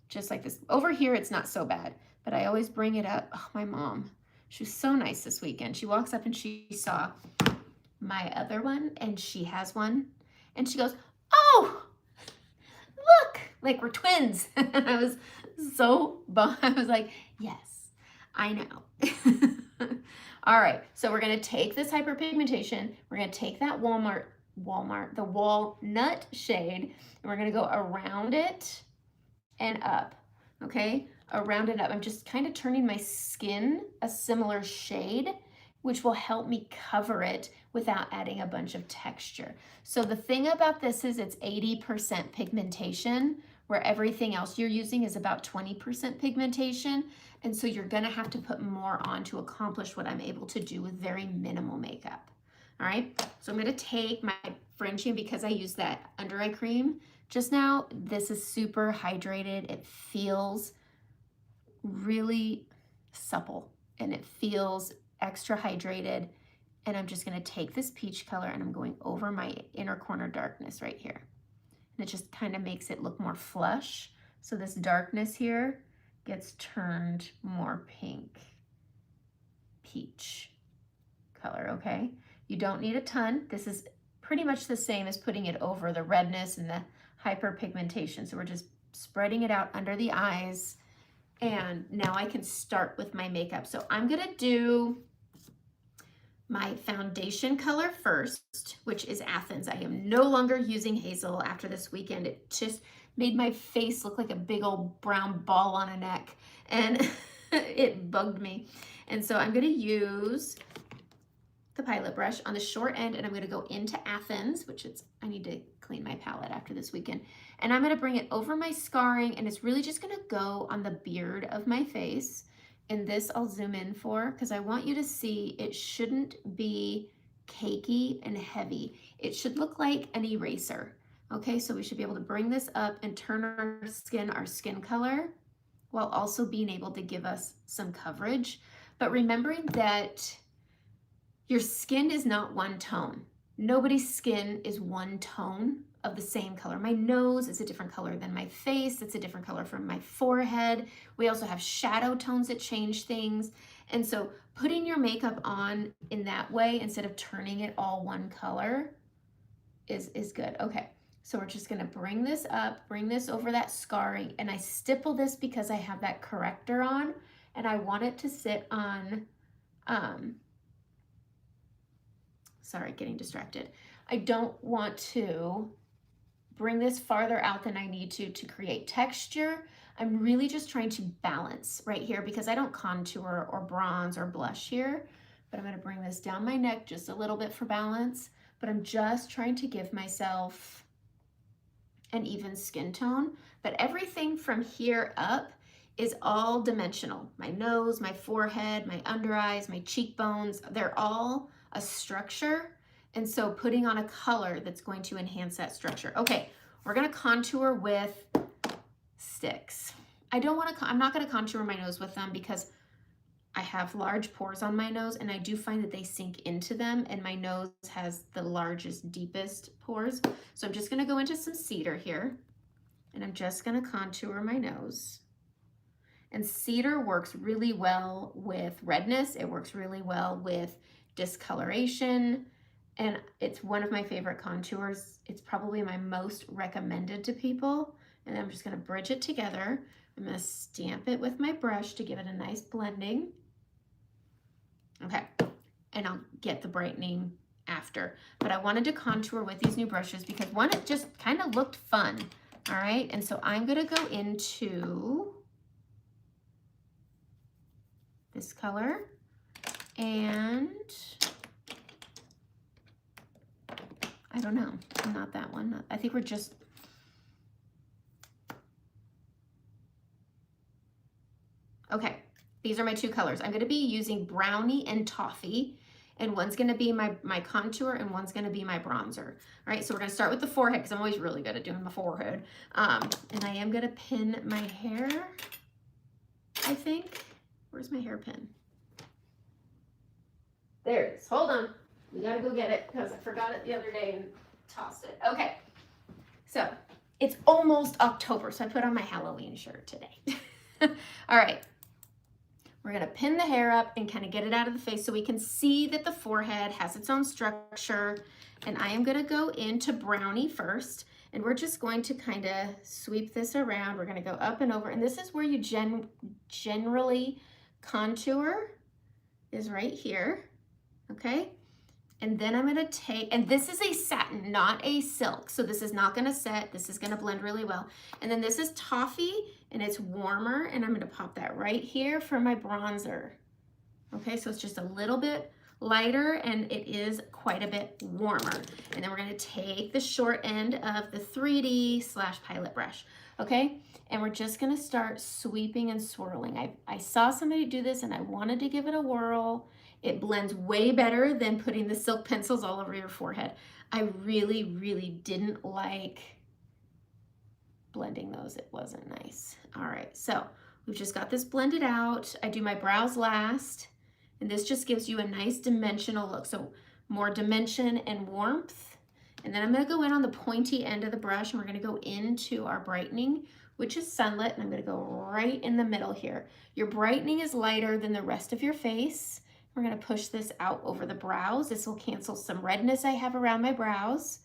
just like this. Over here, it's not so bad, but I always bring it up. Oh, my mom, she was so nice this weekend. She walks up and she saw my other one, and she has one, and she goes, oh, look, like we're twins. I was so bummed. I was like, yes, I know. All right, so we're gonna take this hyperpigmentation, we're gonna take that the walnut shade, and we're gonna go around it and up, okay? Around and up. I'm just kind of turning my skin a similar shade, which will help me cover it without adding a bunch of texture. So the thing about this is it's 80% pigmentation, where everything else you're using is about 20% pigmentation. And so you're gonna have to put more on to accomplish what I'm able to do with very minimal makeup. All right, so I'm gonna take my Frenchie, because I used that under eye cream just now. This is super hydrated. It feels really supple and it feels extra hydrated. And I'm just gonna take this peach color and I'm going over my inner corner darkness right here. And it just kind of makes it look more flush. So this darkness here gets turned more pink, peach color, okay? You don't need a ton. This is pretty much the same as putting it over the redness and the hyperpigmentation. So we're just spreading it out under the eyes. And now I can start with my makeup. So I'm gonna do my foundation color first, which is Athens. I am no longer using Hazel after this weekend. It just made my face look like a big old brown ball on a neck, and it bugged me. And so I'm gonna use the Pilot brush on the short end, and I'm gonna go into Athens, which is, I need to clean my palette after this weekend. And I'm gonna bring it over my scarring, and it's really just gonna go on the beard of my face. And this I'll zoom in for, because I want you to see it shouldn't be cakey and heavy. It should look like an eraser. Okay, so we should be able to bring this up and turn our skin color, while also being able to give us some coverage. But remembering that your skin is not one tone. Nobody's skin is one tone of the same color. My nose is a different color than my face. It's a different color from my forehead. We also have shadow tones that change things. And so putting your makeup on in that way, instead of turning it all one color, is good. Okay, so we're just gonna bring this up, bring this over that scarring, and I stipple this because I have that corrector on, and I want it to sit on, sorry, getting distracted. I don't want to bring this farther out than I need to create texture. I'm really just trying to balance right here, because I don't contour or bronze or blush here, but I'm gonna bring this down my neck just a little bit for balance, but I'm just trying to give myself an even skin tone. But everything from here up is all dimensional. My nose, my forehead, my under eyes, my cheekbones, they're all a structure. And so putting on a color that's going to enhance that structure. Okay, we're gonna contour with sticks. I'm not gonna contour my nose with them, because I have large pores on my nose, and I do find that they sink into them, and my nose has the largest, deepest pores. So I'm just gonna go into some cedar here, and I'm just gonna contour my nose. And cedar works really well with redness. It works really well with discoloration, and it's one of my favorite contours. It's probably my most recommended to people. And I'm just gonna bridge it together. I'm gonna stamp it with my brush to give it a nice blending. Okay, and I'll get the brightening after. But I wanted to contour with these new brushes because one, it just kind of looked fun. All right, and so I'm gonna go into this color, and I don't know, not that one. I think we're just, okay, these are my two colors. I'm gonna be using Brownie and Toffee, and one's gonna be my contour and one's gonna be my bronzer. All right, so we're gonna start with the forehead, because I'm always really good at doing my forehead. And I am gonna pin my hair, I think. Where's my hairpin? There it is. Hold on. We gotta go get it, because I forgot it the other day and tossed it. Okay, so it's almost October, so I put on my Halloween shirt today. All right, we're gonna pin the hair up and kind of get it out of the face so we can see that the forehead has its own structure. And I am gonna go into Brownie first, and we're just going to kind of sweep this around. We're gonna go up and over, and this is where you generally contour, is right here, okay? And then I'm gonna take, and this is a satin, not a silk, so this is not gonna set, this is gonna blend really well. And then this is Toffee, and it's warmer, and I'm gonna pop that right here for my bronzer. Okay, so it's just a little bit lighter, and it is quite a bit warmer. And then we're gonna take the short end of the 3D / Pilot brush, okay? And we're just gonna start sweeping and swirling. I saw somebody do this, and I wanted to give it a whirl. It blends way better than putting the silk pencils all over your forehead. I really, really didn't like blending those. It wasn't nice. All right, so we've just got this blended out. I do my brows last, and this just gives you a nice dimensional look. So more dimension and warmth. And then I'm gonna go in on the pointy end of the brush, and we're gonna go into our brightening, which is Sunlit, and I'm gonna go right in the middle here. Your brightening is lighter than the rest of your face. We're gonna push this out over the brows. This will cancel some redness I have around my brows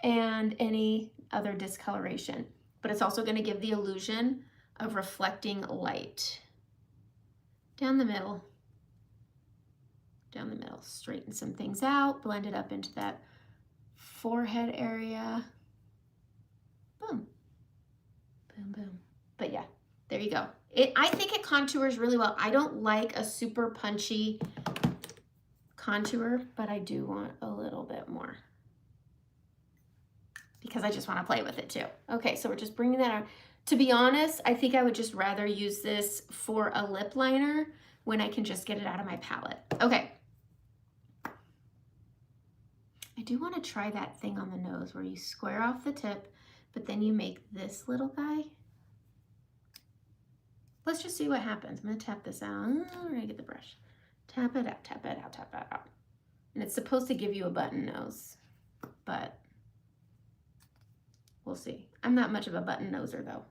and any other discoloration. But it's also gonna give the illusion of reflecting light. Down the middle, straighten some things out, blend it up into that forehead area. Boom. Boom, boom. But yeah, there you go. I think it contours really well. I don't like a super punchy contour, but I do want a little bit more because I just want to play with it too. Okay, so we're just bringing that on. To be honest, I think I would just rather use this for a lip liner when I can just get it out of my palette. Okay. I do want to try that thing on the nose where you square off the tip, but then you make this little guy. Let's just see what happens. I'm going to tap this out. We're going to get the brush. Tap it out, tap it out, tap it out. And it's supposed to give you a button nose, but we'll see. I'm not much of a button noser though.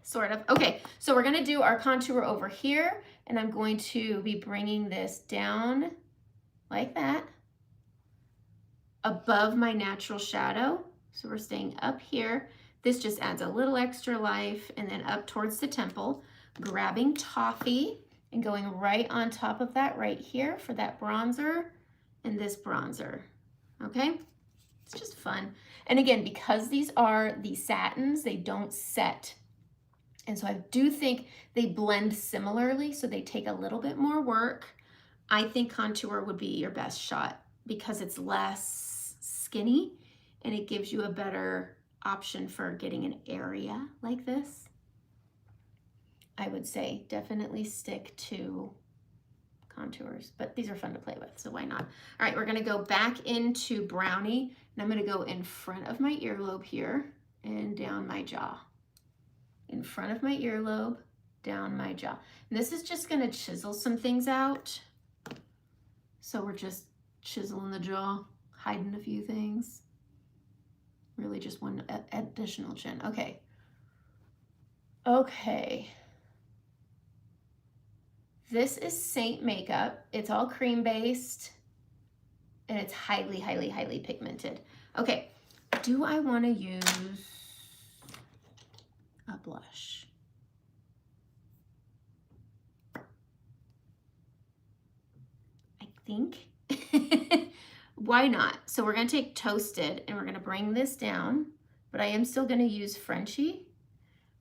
Sort of. Okay, so we're going to do our contour over here, and I'm going to be bringing this down like that above my natural shadow. So we're staying up here. This just adds a little extra life, and then up towards the temple, grabbing Toffee and going right on top of that right here for that bronzer and this bronzer. Okay, it's just fun. And again, because these are the satins, they don't set. And so I do think they blend similarly, so they take a little bit more work. I think contour would be your best shot because it's less skinny and it gives you a better option for getting an area like this. I would say definitely stick to contours, but these are fun to play with, so why not? All right, we're gonna go back into Brownie, and I'm gonna go in front of my earlobe here and down my jaw. In front of my earlobe, down my jaw. And this is just gonna chisel some things out. So we're just chiseling the jaw, hiding a few things. Really just one additional chin. Okay. Okay. This is Saint makeup. It's all cream based and it's highly, highly, highly pigmented. Okay, do I want to use a blush? I think. Why not? So we're going to take Toasted and we're going to bring this down, but I am still going to use Frenchie,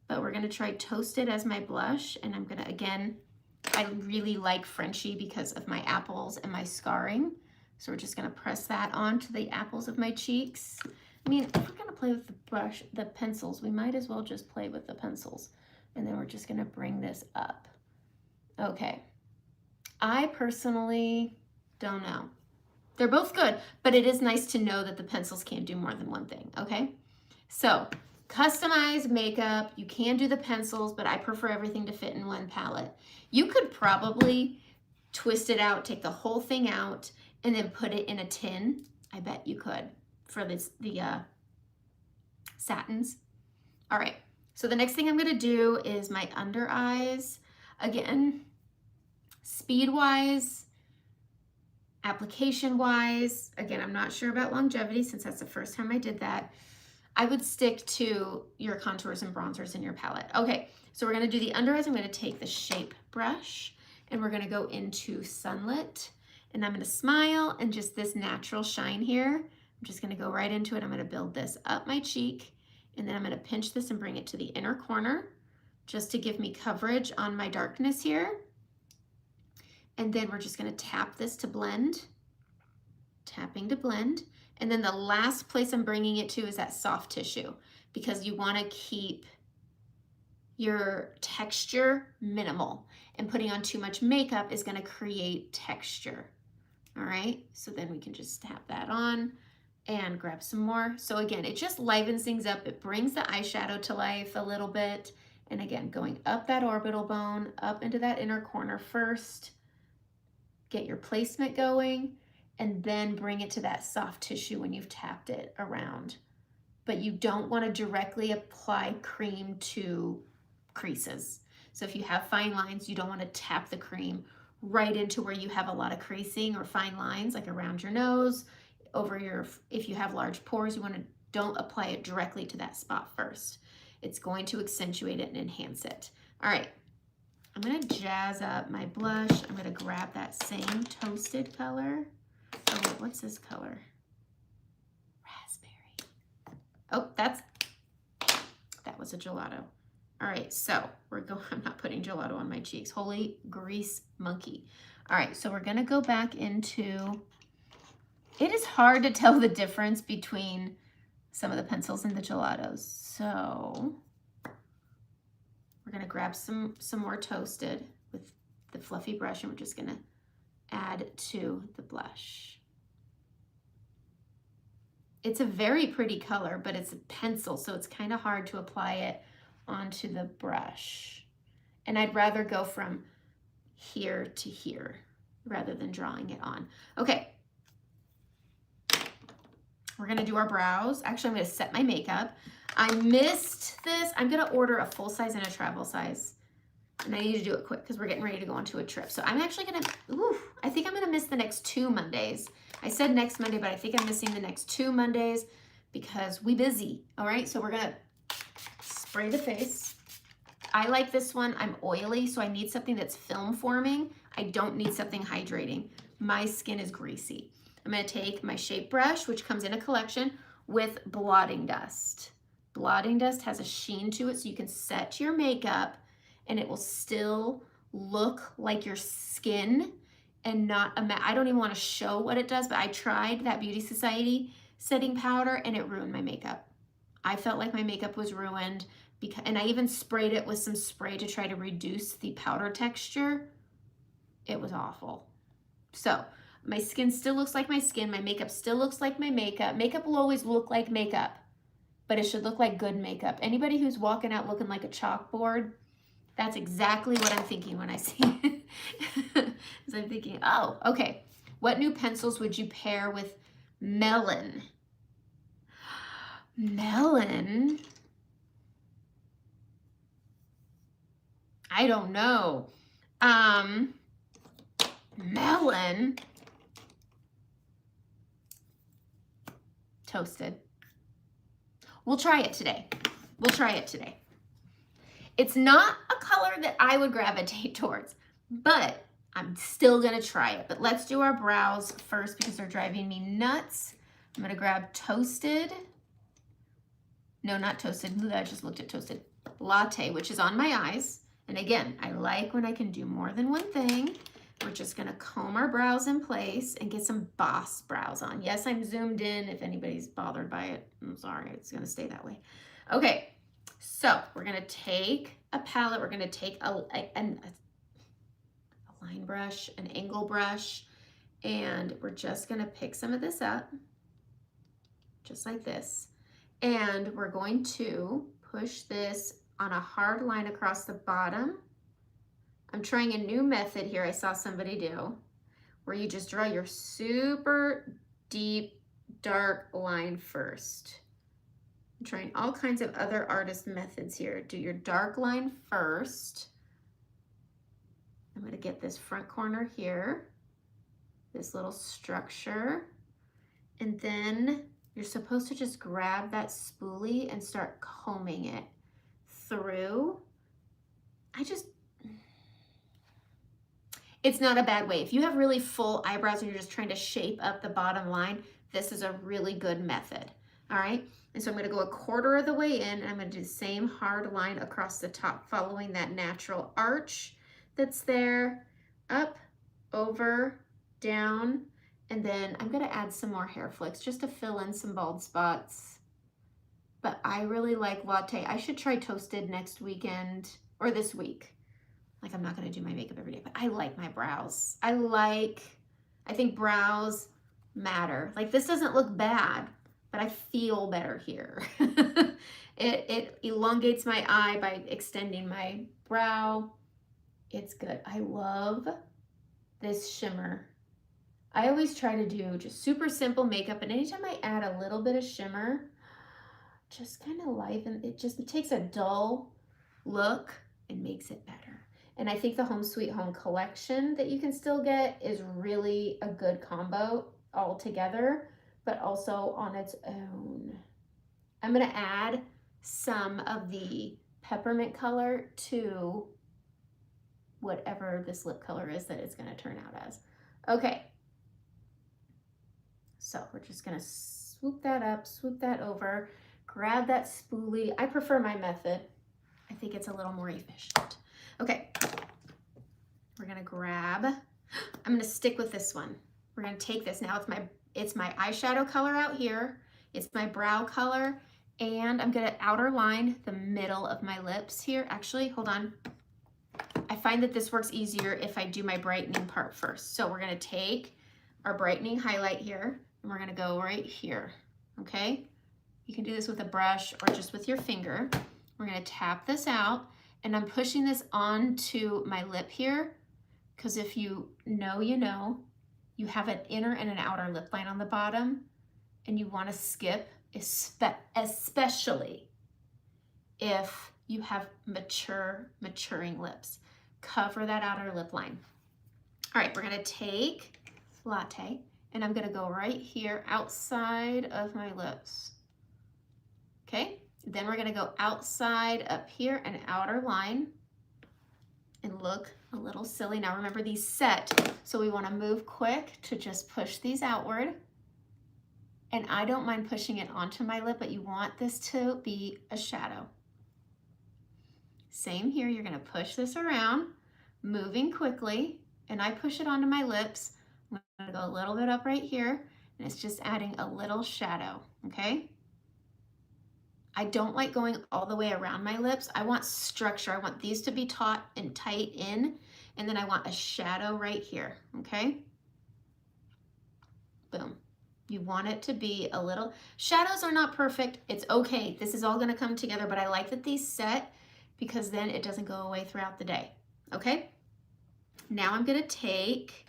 but we're going to try Toasted as my blush. And I'm going to, again, I really like Frenchie because of my apples and my scarring. So we're just going to press that onto the apples of my cheeks. I mean, if we're going to play with the brush, the pencils, we might as well just play with the pencils. And then we're just going to bring this up. Okay. I personally don't know. They're both good, but it is nice to know that the pencils can't do more than one thing, okay? So, customized makeup, you can do the pencils, but I prefer everything to fit in one palette. You could probably twist it out, take the whole thing out, and then put it in a tin. I bet you could for the satins. All right, so the next thing I'm gonna do is my under eyes. Again, speed-wise, application-wise, again, I'm not sure about longevity since that's the first time I did that. I would stick to your contours and bronzers in your palette. Okay, so we're gonna do the under eyes. I'm gonna take the Shape brush and we're gonna go into Sunlit, and I'm gonna smile and just this natural shine here. I'm just gonna go right into it. I'm gonna build this up my cheek, and then I'm gonna pinch this and bring it to the inner corner just to give me coverage on my darkness here. And then we're just gonna tap this to blend, tapping to blend. And then the last place I'm bringing it to is that soft tissue, because you wanna keep your texture minimal, and putting on too much makeup is gonna create texture. All right, so then we can just tap that on and grab some more. So again, it just livens things up. It brings the eyeshadow to life a little bit. And again, going up that orbital bone, up into that inner corner first, get your placement going, and then bring it to that soft tissue when you've tapped it around. But you don't want to directly apply cream to creases. So if you have fine lines, you don't want to tap the cream right into where you have a lot of creasing or fine lines, like around your nose, over your, if you have large pores, you want to, don't apply it directly to that spot first. It's going to accentuate it and enhance it. All right. I'm going to jazz up my blush. I'm going to grab that same Toasted color. Oh, what's this color? Raspberry. Oh, that's was a gelato. All right, so I'm not putting gelato on my cheeks. Holy grease monkey. All right, so we're gonna go back into, it is hard to tell the difference between some of the pencils and the gelatos. So we're gonna grab some more Toasted with the fluffy brush, and we're just gonna add to the blush. It's a very pretty color, but it's a pencil, so it's kind of hard to apply it onto the brush. And I'd rather go from here to here rather than drawing it on. Okay. We're gonna do our brows. Actually, I'm gonna set my makeup. I missed this. I'm gonna order a full size and a travel size. And I need to do it quick because we're getting ready to go on to a trip. So I'm actually gonna, I think I'm gonna miss the next 2 Mondays. I said next Monday, but I think I'm missing the next 2 Mondays because we busy, all right? So we're gonna spray the face. I like this one. I'm oily, so I need something that's film forming. I don't need something hydrating. My skin is greasy. I'm gonna take my shape brush, which comes in a collection, with blotting dust. Blotting dust has a sheen to it, so you can set your makeup and it will still look like your skin and not a matte. I don't even want to show what it does, but I tried that Beauty Society setting powder and it ruined my makeup. I felt like my makeup was ruined and I even sprayed it with some spray to try to reduce the powder texture. It was awful. So my skin still looks like my skin. My makeup still looks like my makeup. Makeup will always look like makeup, but it should look like good makeup. Anybody who's walking out looking like a chalkboard, that's exactly what I'm thinking when I see it. Because I'm thinking, oh, okay. What new pencils would you pair with melon? Melon? I don't know. Melon. Toasted. We'll try it today. We'll try it today. It's not a color that I would gravitate towards, but I'm still gonna try it. But let's do our brows first because they're driving me nuts. I'm gonna grab Toasted. No, not Toasted. I just looked at Toasted. Latte, which is on my eyes. And again, I like when I can do more than one thing. We're just gonna comb our brows in place and get some boss brows on. Yes, I'm zoomed in. If anybody's bothered by it, I'm sorry, it's gonna stay that way. Okay, so we're gonna take a palette. We're gonna take a line brush, an angle brush, and we're just gonna pick some of this up, just like this. And we're going to push this on a hard line across the bottom. I'm trying a new method here I saw somebody do, where you just draw your super deep, dark line first. I'm trying all kinds of other artist methods here. Do your dark line first. I'm gonna get this front corner here, this little structure, and then you're supposed to just grab that spoolie and start combing it through. It's not a bad way. If you have really full eyebrows and you're just trying to shape up the bottom line, this is a really good method, all right? And so I'm gonna go 1/4 of the way in, and I'm gonna do the same hard line across the top, following that natural arch that's there, up, over, down, and then I'm gonna add some more hair flicks just to fill in some bald spots. But I really like Latte. I should try Toasted next weekend or this week. Like, I'm not gonna do my makeup every day, but I like my brows. I think brows matter. Like, this doesn't look bad, but I feel better here. It elongates my eye by extending my brow. It's good. I love this shimmer. I always try to do just super simple makeup, and anytime I add a little bit of shimmer, just kind of liven it. It takes a dull look and makes it better. And I think the Home Sweet Home collection that you can still get is really a good combo all together, but also on its own. I'm gonna add some of the peppermint color to whatever this lip color is that it's gonna turn out as. Okay, so we're just gonna swoop that up, swoop that over, grab that spoolie. I prefer my method. I think it's a little more efficient. Okay, we're gonna grab, I'm gonna stick with this one. We're gonna take this, now it's my eyeshadow color out here, it's my brow color, and I'm gonna outer line the middle of my lips here. Actually, hold on. I find that this works easier if I do my brightening part first. So we're gonna take our brightening highlight here, and we're gonna go right here, okay? You can do this with a brush or just with your finger. We're gonna tap this out, and I'm pushing this onto my lip here, because if you know, you know, you have an inner and an outer lip line on the bottom, and you wanna skip, especially if you have maturing lips. Cover that outer lip line. All right, we're gonna take Latte, and I'm gonna go right here outside of my lips. Okay, then we're gonna go outside up here and outer line and look a little silly. Now remember, these set, so we wanna move quick to just push these outward. And I don't mind pushing it onto my lip, but you want this to be a shadow. Same here, you're gonna push this around, moving quickly, and I push it onto my lips. I'm gonna go a little bit up right here, and it's just adding a little shadow, okay? I don't like going all the way around my lips. I want structure. I want these to be taut and tight in, and then I want a shadow right here, okay? Boom. You want it to be a little, shadows are not perfect. It's okay. This is all gonna come together, but I like that these set because then it doesn't go away throughout the day, okay? Now I'm gonna take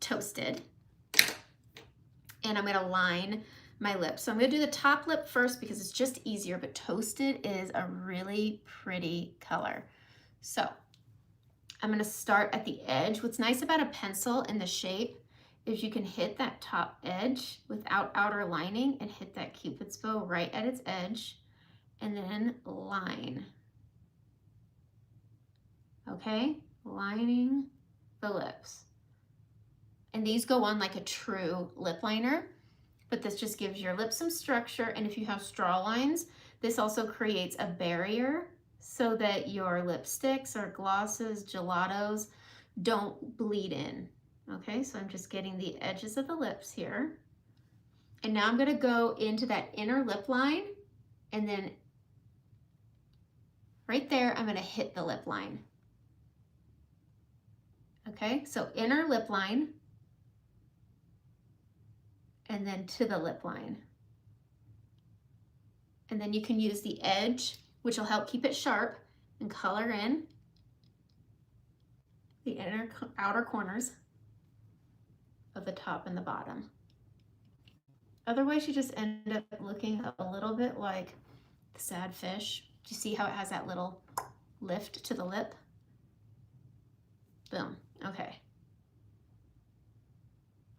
Toasted, and I'm gonna line my lips. So I'm gonna do the top lip first because it's just easier, but Toasted is a really pretty color. So I'm gonna start at the edge. What's nice about a pencil in the shape is you can hit that top edge without outer lining and hit that Cupid's bow right at its edge and then line. Okay, lining the lips. And these go on like a true lip liner, but this just gives your lips some structure. And if you have straw lines, this also creates a barrier so that your lipsticks or glosses, gelatos don't bleed in. Okay, so I'm just getting the edges of the lips here. And now I'm gonna go into that inner lip line, and then right there, I'm gonna hit the lip line. Okay, so inner lip line, and then to the lip line. And then you can use the edge, which will help keep it sharp, and color in the outer corners of the top and the bottom. Otherwise, you just end up looking a little bit like the sad fish. Do you see how it has that little lift to the lip? Boom, okay.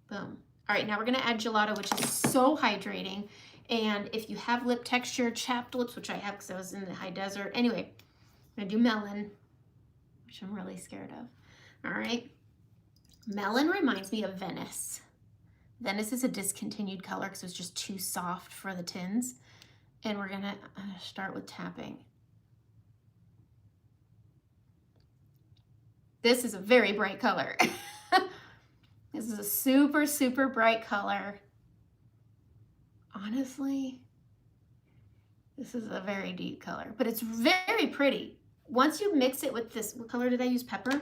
Boom. All right, now we're gonna add gelato, which is so hydrating. And if you have lip texture, chapped lips, which I have because I was in the high desert. Anyway, I'm gonna do melon, which I'm really scared of. All right. Melon reminds me of Venice. Venice is a discontinued color because it was just too soft for the tins. And we're gonna start with tapping. This is a very bright color. This is a super, super bright color. Honestly, this is a very deep color, but it's very pretty. Once you mix it with this, what color did I use? Pepper?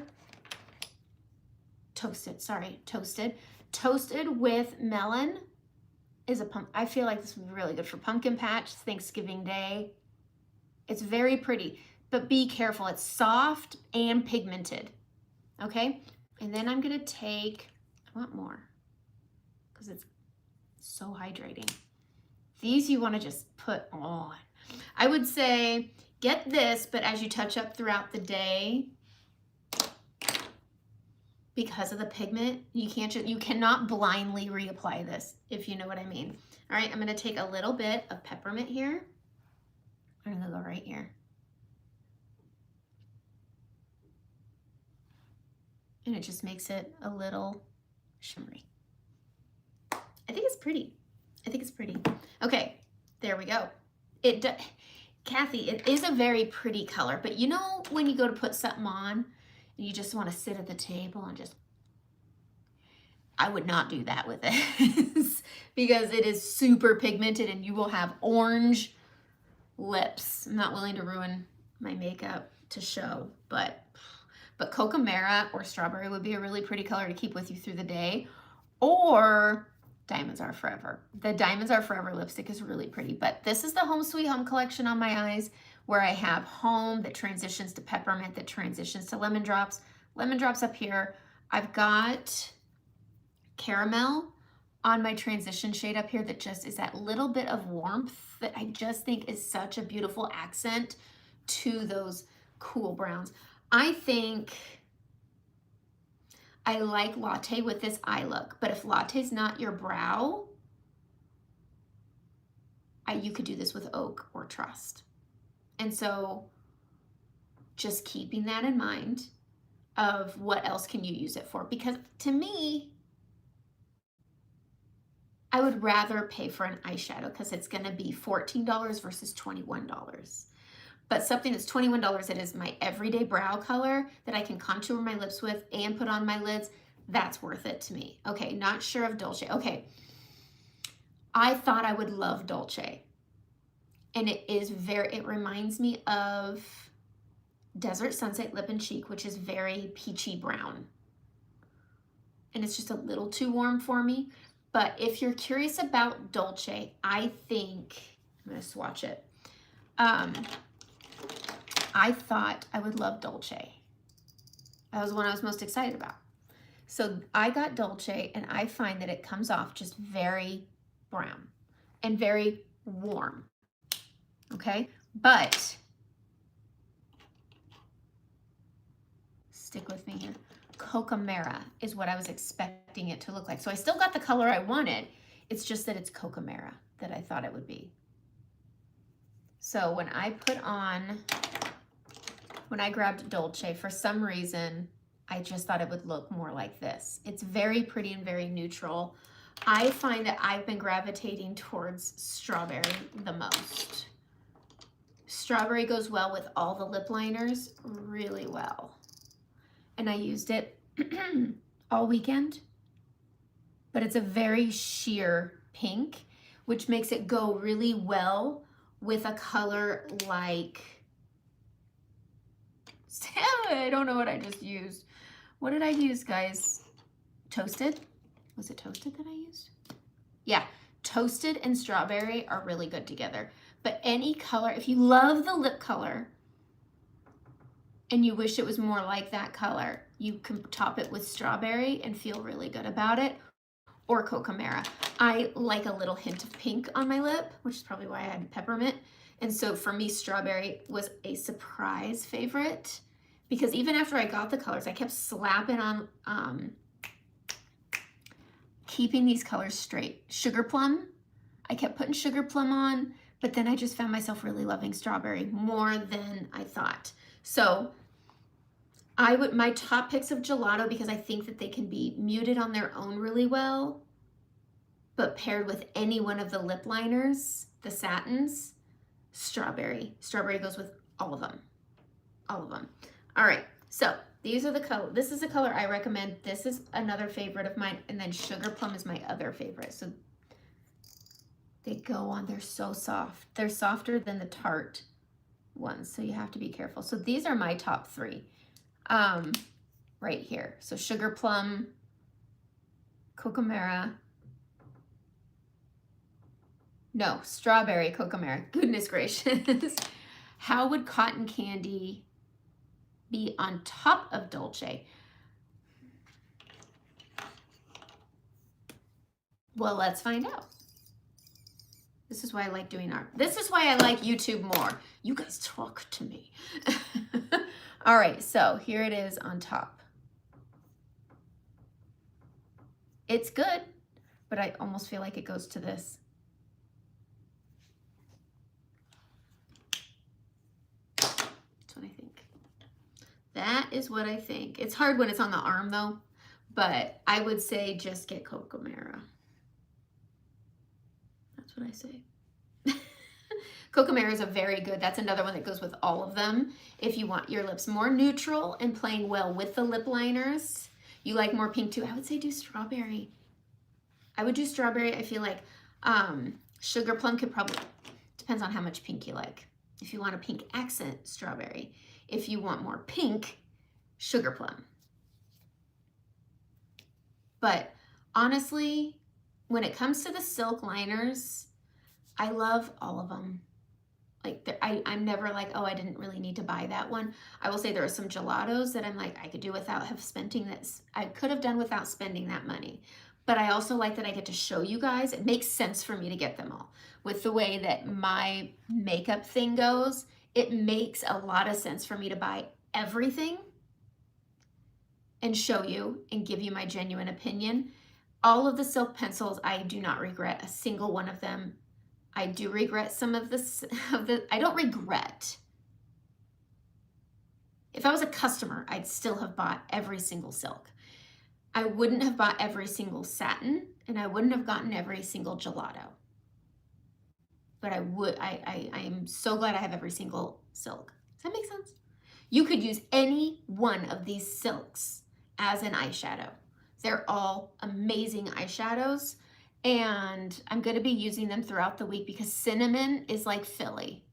Toasted, sorry, Toasted. Toasted with melon is I feel like this would be really good for pumpkin patch, Thanksgiving Day. It's very pretty, but be careful. It's soft and pigmented, okay? And then I'm gonna take, I want more because it's so hydrating. These you wanna just put on. I would say get this, but as you touch up throughout the day, because of the pigment, you cannot blindly reapply this, if you know what I mean. All right, I'm gonna take a little bit of peppermint here. I'm gonna go right here. And it just makes it a little shimmery. I think it's pretty. I think it's pretty. Okay, there we go. Kathy, it is a very pretty color, but you know when you go to put something on and you just want to sit at the table and just, I would not do that with this because it is super pigmented and you will have orange lips. I'm not willing to ruin my makeup to show, but Cocamera or Strawberry would be a really pretty color to keep with you through the day, or Diamonds Are Forever. The Diamonds Are Forever lipstick is really pretty, but this is the Home Sweet Home collection on my eyes, where I have Home that transitions to Peppermint, that transitions to Lemon Drops. Lemon Drops up here. I've got Caramel on my transition shade up here that just is that little bit of warmth that I just think is such a beautiful accent to those cool browns. I think I like Latte with this eye look, but if Latte's not your brow, you could do this with Oak or Trust. And so just keeping that in mind of what else can you use it for, because to me, I would rather pay for an eyeshadow because it's going to be $14 versus $21. But something that's $21 that is my everyday brow color that I can contour my lips with and put on my lids, that's worth it to me. Okay, not sure of Dolce. Okay, I thought I would love Dolce. And it reminds me of Desert Sunset Lip and Cheek, which is very peachy brown. And it's just a little too warm for me. But if you're curious about Dolce, I think, I'm going to swatch it. I thought I would love Dolce. That was the one I was most excited about. So I got Dolce, and I find that it comes off just very brown and very warm. Okay? But stick with me here. Cocamera is what I was expecting it to look like. So I still got the color I wanted. It's just that it's Cocamera that I thought it would be. So when I grabbed Dolce, for some reason, I just thought it would look more like this. It's very pretty and very neutral. I find that I've been gravitating towards Strawberry the most. Strawberry goes well with all the lip liners really well. And I used it all weekend, but it's a very sheer pink, which makes it go really well with a color like, I don't know what I just used. What did I use, guys? Toasted? Was it Toasted that I used? Yeah, Toasted and Strawberry are really good together. But any color, if you love the lip color and you wish it was more like that color, you can top it with Strawberry and feel really good about it, or Cocamera. I like a little hint of pink on my lip, which is probably why I had Peppermint. And so for me, Strawberry was a surprise favorite, because even after I got the colors, I kept slapping on, keeping these colors straight. Sugar Plum, I kept putting Sugar Plum on, but then I just found myself really loving Strawberry more than I thought. So my top picks of Gelato, because I think that they can be muted on their own really well, but paired with any one of the lip liners, the satins, Strawberry. Strawberry goes with all of them. All of them. All right, so these are the color. This is the color I recommend. This is another favorite of mine, and then Sugar Plum is my other favorite. So they go on, they're so soft. They're softer than the Tarte ones, so you have to be careful. So these are my top three right here. So Sugar Plum, Cocamera, no, Strawberry, Cocamera, goodness gracious. How would Cotton Candy be on top of Dolce? Well, let's find out. This is why I like doing art. This is why I like YouTube more. You guys talk to me. All right, so here it is on top. It's good, but I almost feel like it goes to this. That's what I think. That is what I think. It's hard when it's on the arm though, but I would say just get Cocamera. That's what I say. Cocamera is a very good, that's another one that goes with all of them. If you want your lips more neutral and playing well with the lip liners, you like more pink too, I would say do strawberry. I would do strawberry. I feel like sugar plum could probably, depends on how much pink you like. If you want a pink accent, strawberry. If you want more pink, sugar plum. But honestly, when it comes to the silk liners, I love all of them. Like I'm never like, oh, I didn't really need to buy that one. I will say there are some gelatos that I'm like, I could do without spending this. I could have done without spending that money. But I also like that I get to show you guys. It makes sense for me to get them all. With the way that my makeup thing goes, it makes a lot of sense for me to buy everything and show you and give you my genuine opinion. All of the silk pencils, I do not regret a single one of them. I do regret some of this, I don't regret. If I was a customer, I'd still have bought every single silk. I wouldn't have bought every single satin, and I wouldn't have gotten every single gelato. But I am so glad I have every single silk. Does that make sense? You could use any one of these silks as an eyeshadow. They're all amazing eyeshadows, and I'm going to be using them throughout the week because cinnamon is like Philly.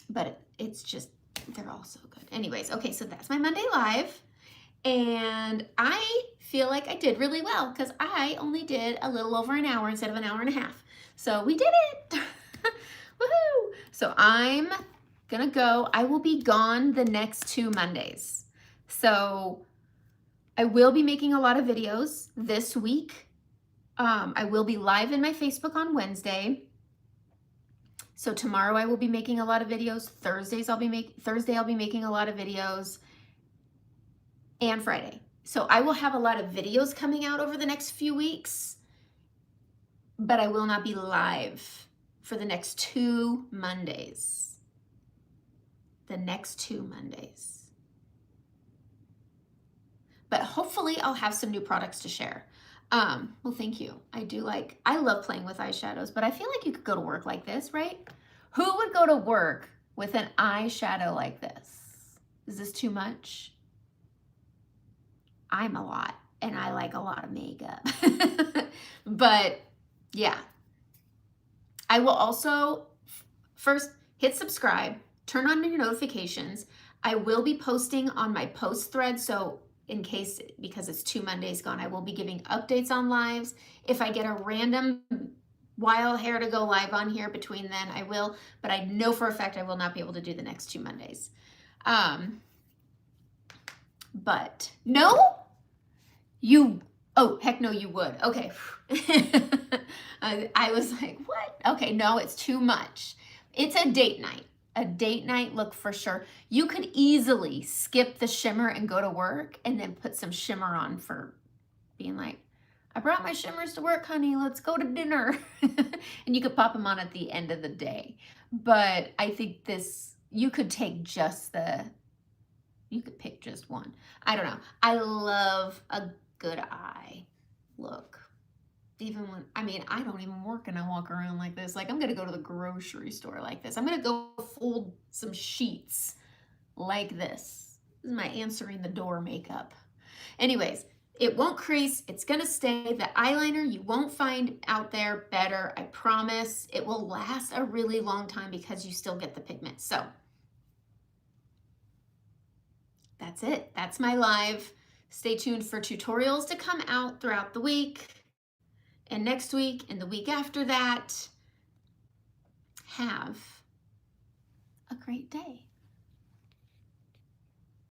But it's just, they're all so good. Anyways, okay, so that's my Monday Live. And I feel like I did really well because I only did a little over an hour instead of an hour and a half. So we did it. Woohoo! So I'm gonna go. I will be gone the next 2 Mondays. So I will be making a lot of videos this week. I will be live in my Facebook on Wednesday. So tomorrow I will be making a lot of videos. Thursday I'll be making a lot of videos. And Friday. So I will have a lot of videos coming out over the next few weeks, but I will not be live for the next 2 Mondays. The next 2 Mondays. But hopefully I'll have some new products to share. Well, thank you. I love playing with eyeshadows, but I feel like you could go to work like this, right? Who would go to work with an eyeshadow like this? Is this too much? I'm a lot, and I like a lot of makeup. But yeah, I will also first hit subscribe, turn on your notifications. I will be posting on my post thread. So in case, because it's 2 Mondays gone, I will be giving updates on lives. If I get a random wild hair to go live on here between then, I will, but I know for a fact I will not be able to do the next 2 Mondays. But no, oh, heck no, you would. Okay. I was like, what? Okay, no, it's too much. It's a date night look for sure. You could easily skip the shimmer and go to work and then put some shimmer on for being like, I brought my shimmers to work, honey, let's go to dinner. And you could pop them on at the end of the day. But I think you could take you could pick just one. I don't know. I love a good eye look. Even when, I don't even work and I walk around like this. Like I'm gonna go to the grocery store like this. I'm gonna go fold some sheets like this. This is my answering the door makeup. Anyways, it won't crease. It's gonna stay. The eyeliner you won't find out there better. I promise. It will last a really long time because you still get the pigment. So that's it. That's my live. Stay tuned for tutorials to come out throughout the week and next week and the week after that. Have a great day.